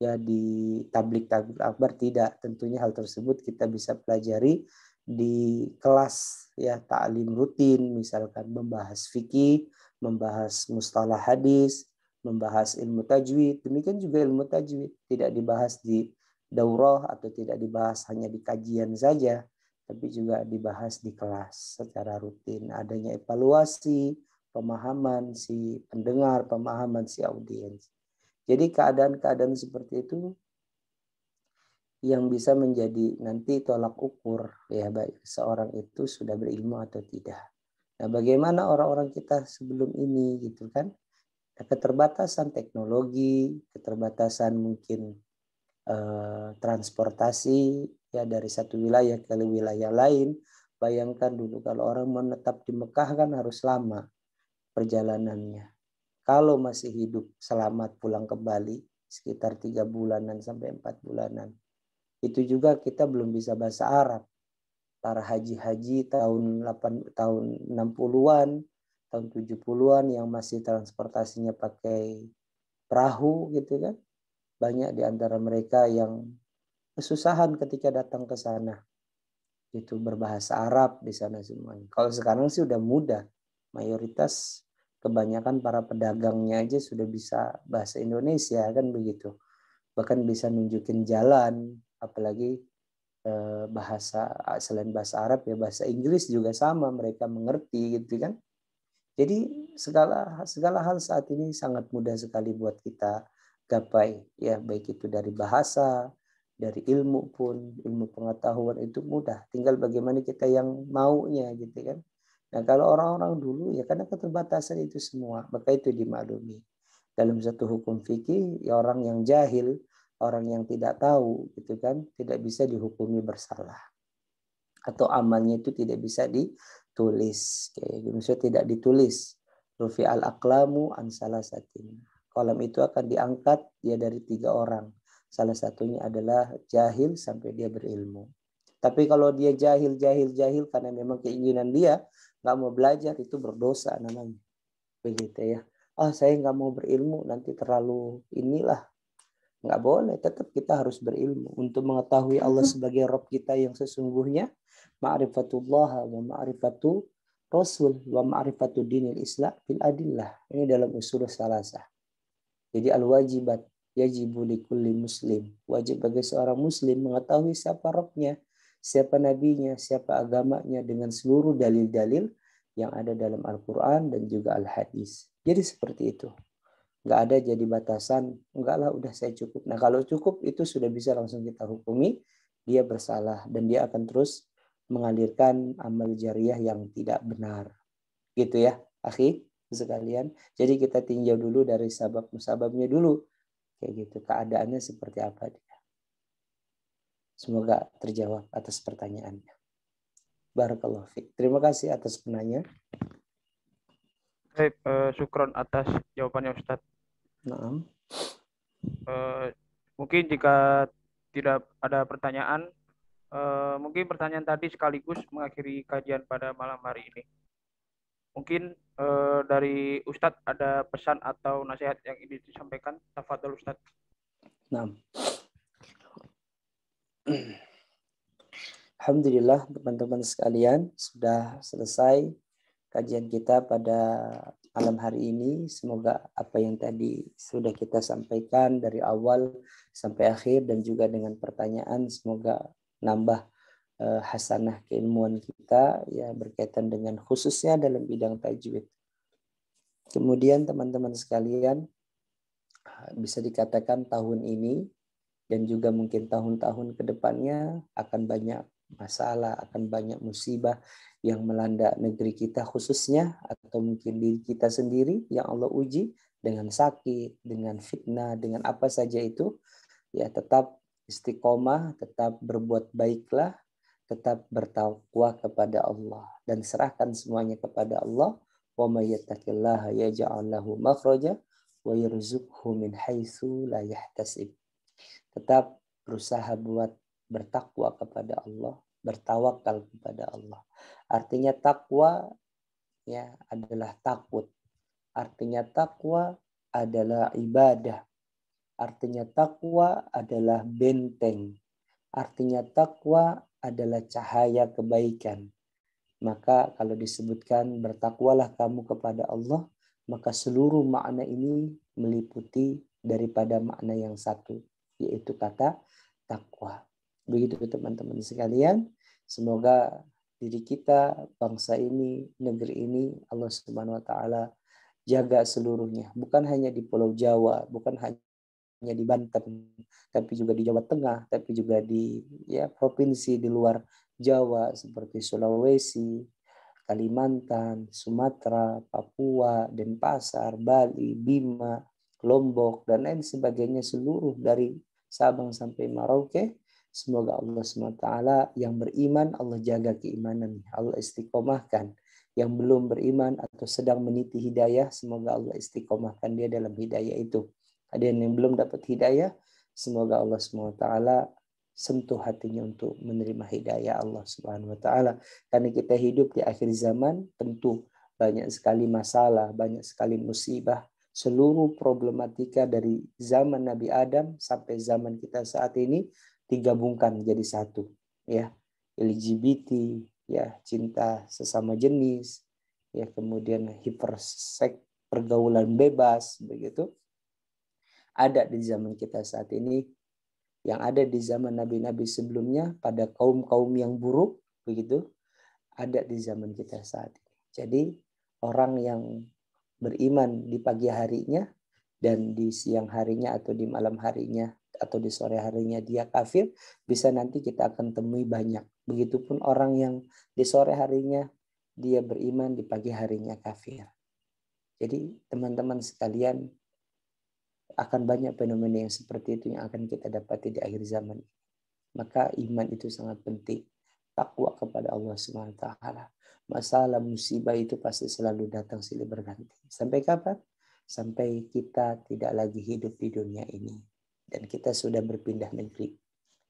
ya di tablik akbar, tidak. Tentunya hal tersebut kita bisa pelajari di kelas ya taklim rutin, misalkan membahas fikih, membahas mustalah hadis, membahas ilmu tajwid. Demikian juga ilmu tajwid tidak dibahas di daurah atau tidak dibahas hanya di kajian saja, tapi juga dibahas di kelas secara rutin. Adanya evaluasi, pemahaman si pendengar, pemahaman si audiens. Jadi keadaan-keadaan seperti itu yang bisa menjadi nanti tolak ukur ya baik seorang itu sudah berilmu atau tidak. Nah, bagaimana orang-orang kita sebelum ini gitu kan? Keterbatasan teknologi, keterbatasan mungkin transportasi ya dari satu wilayah ke wilayah lain. Bayangkan dulu kalau orang menetap di Mekah kan harus lama perjalanannya. Kalau masih hidup selamat pulang ke Bali sekitar 3 bulanan sampai 4 bulanan. Itu juga kita belum bisa bahasa Arab. Para haji-haji tahun 60-an, tahun 70-an yang masih transportasinya pakai perahu gitu kan. Banyak di antara mereka yang kesusahan ketika datang ke sana. Itu berbahasa Arab di sana semuanya. Kalau sekarang sih udah mudah. Mayoritas kebanyakan para pedagangnya aja sudah bisa bahasa Indonesia kan begitu. Bahkan bisa nunjukin jalan, apalagi bahasa selain bahasa Arab ya bahasa Inggris juga sama mereka mengerti gitu kan. Jadi segala hal saat ini sangat mudah sekali buat kita gapai ya, baik itu dari bahasa, dari ilmu pun, ilmu pengetahuan itu mudah. Tinggal bagaimana kita yang maunya gitu kan. Nah, kalau orang-orang dulu ya karena keterbatasan itu semua, maka itu dimaklumi. Dalam satu hukum fikih, ya orang yang jahil, orang yang tidak tahu, gitu kan, tidak bisa dihukumi bersalah. Atau amalnya itu tidak bisa ditulis. Kayak maksudnya tidak ditulis. Rufi al-aqlamu an salasatin. Kolam itu akan diangkat dia dari 3 orang. Salah satunya adalah jahil sampai dia berilmu. Tapi kalau dia jahil karena memang keinginan dia nggak mau belajar, itu berdosa namanya. Begitu ya. Saya nggak mau berilmu, nanti terlalu inilah. Nggak boleh, tetap kita harus berilmu untuk mengetahui Allah sebagai Rabb kita yang sesungguhnya. Ma'rifatullah wa ma'rifatu Rasul wa ma'rifatu dinil Islam bil adillah. Ini dalam usul salasah. Jadi al-wajibat yajibu likulli muslim. Wajib bagi seorang muslim mengetahui siapa Rabbnya, siapa nabinya, siapa agamanya dengan seluruh dalil-dalil yang ada dalam Al-Quran dan juga Al-Hadis. Jadi seperti itu. Nggak ada jadi batasan, enggak lah udah saya cukup. Nah kalau cukup itu sudah bisa langsung kita hukumi, dia bersalah dan dia akan terus mengalirkan amal jariah yang tidak benar. Gitu ya, akhi sekalian. Jadi kita tinjau dulu dari sabab-musababnya dulu. Kayak gitu, keadaannya seperti apa dia. Semoga terjawab atas pertanyaannya. Barakallahu fiik. Terima kasih atas penanya. Baik, syukron atas jawabannya Ustadz. Naam. Mungkin jika tidak ada pertanyaan, mungkin pertanyaan tadi sekaligus mengakhiri kajian pada malam hari ini. Mungkin dari Ustadz ada pesan atau nasihat yang ingin disampaikan. Tafadhol Ustadz. Naam. Alhamdulillah teman-teman sekalian, sudah selesai kajian kita pada malam hari ini. Semoga apa yang tadi sudah kita sampaikan dari awal sampai akhir dan juga dengan pertanyaan, semoga nambah hasanah keilmuan kita ya berkaitan dengan khususnya dalam bidang tajwid. Kemudian teman-teman sekalian, bisa dikatakan tahun ini dan juga mungkin tahun-tahun ke depannya akan banyak masalah, akan banyak musibah yang melanda negeri kita khususnya, atau mungkin diri kita sendiri yang Allah uji dengan sakit, dengan fitnah, dengan apa saja itu. Ya tetap istiqomah, tetap berbuat baiklah, tetap bertakwa kepada Allah dan serahkan semuanya kepada Allah. Wa may yattaqillaha yaj'al lahu makhraja wa yarzuqhu min haitsu la yahtasib. Tetap berusaha buat bertakwa kepada Allah, bertawakal kepada Allah. Artinya takwa ya adalah takut. Artinya takwa adalah ibadah. Artinya takwa adalah benteng. Artinya takwa adalah cahaya kebaikan. Maka kalau disebutkan bertakwalah kamu kepada Allah, maka seluruh makna ini meliputi daripada makna yang satu, yaitu kata takwa. Begitu teman-teman sekalian, semoga diri kita, bangsa ini, negeri ini, Allah Subhanahu wa taala jaga seluruhnya, bukan hanya di Pulau Jawa, bukan hanya di Banten, tapi juga di Jawa Tengah, tapi juga di provinsi di luar Jawa seperti Sulawesi, Kalimantan, Sumatera, Papua, Denpasar, Bali, Bima, Lombok, dan lain sebagainya, seluruh dari Sabang sampai Merauke. Semoga Allah SWT yang beriman, Allah jaga keimanan, Allah istiqomahkan. Yang belum beriman atau sedang meniti hidayah, semoga Allah istiqomahkan dia dalam hidayah itu. Ada yang belum dapat hidayah, semoga Allah SWT sentuh hatinya untuk menerima hidayah Allah Subhanahu wa taala. Karena kita hidup di akhir zaman, tentu banyak sekali masalah, banyak sekali musibah, seluruh problematika dari zaman Nabi Adam sampai zaman kita saat ini digabungkan jadi satu, ya. LGBT, ya, cinta sesama jenis, ya, kemudian hiperseks, pergaulan bebas, begitu. Ada di zaman kita saat ini, yang ada di zaman nabi-nabi sebelumnya pada kaum-kaum yang buruk, begitu, ada di zaman kita saat ini. Jadi orang yang beriman di pagi harinya dan di siang harinya atau di malam harinya atau di sore harinya dia kafir, bisa nanti kita akan temui banyak. Begitupun orang yang di sore harinya dia beriman, di pagi harinya kafir. Jadi teman-teman sekalian, akan banyak fenomena yang seperti itu yang akan kita dapati di akhir zaman. Maka iman itu sangat penting. Takwa kepada Allah Subhanahu wa taala. Masalah musibah itu pasti selalu datang silih berganti. Sampai kapan? Sampai kita tidak lagi hidup di dunia ini dan kita sudah berpindah negeri.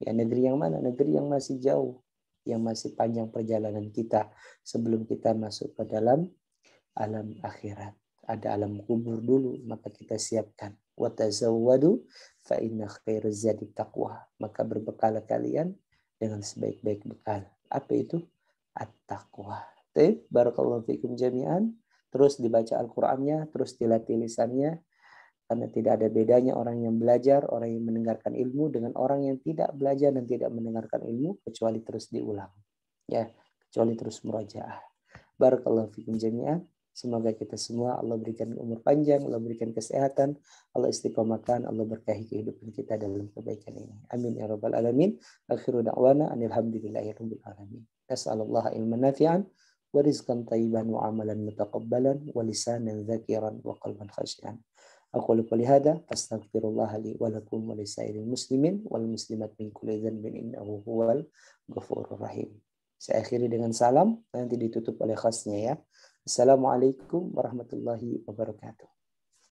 Ya, negeri yang mana? Negeri yang masih jauh, yang masih panjang perjalanan kita sebelum kita masuk ke dalam alam akhirat. Ada alam kubur dulu, maka kita siapkan. Wa tazawwadu fa inna khairaz zadi taqwa. Maka berbekal kalian dengan sebaik-baik bekal. Apa itu? At-taqwa. Baik, barakallahu fikum jami'an. Terus dibaca Al-Qur'annya, terus dilatih lisannya. Karena tidak ada bedanya orang yang belajar, orang yang mendengarkan ilmu dengan orang yang tidak belajar dan tidak mendengarkan ilmu kecuali terus diulang. Ya, kecuali terus murajaah. Barakallahu fikum jami'an. Semoga kita semua Allah berikan umur panjang, Allah berikan kesehatan, Allah istiqomahkan, Allah berkahi kehidupan kita dalam kebaikan ini. Amin ya rabbal alamin. Akhiru da'wana anil hamdulillahi rabbil alamin. Nas'alullaha ilman nafi'an wa rizqan thayyiban wa amalan mutaqabbalan wa lisanan dzakiran wa qalban khashi'an. Aqulu qouli hadza astaghfirullah li wa lakum wa lisairil muslimin wal muslimat min kulli dhanbin innahu huwal ghafurur rahim. Saya akhiri dengan salam, nanti ditutup oleh khasnya ya. Assalamualaikum warahmatullahi wabarakatuh.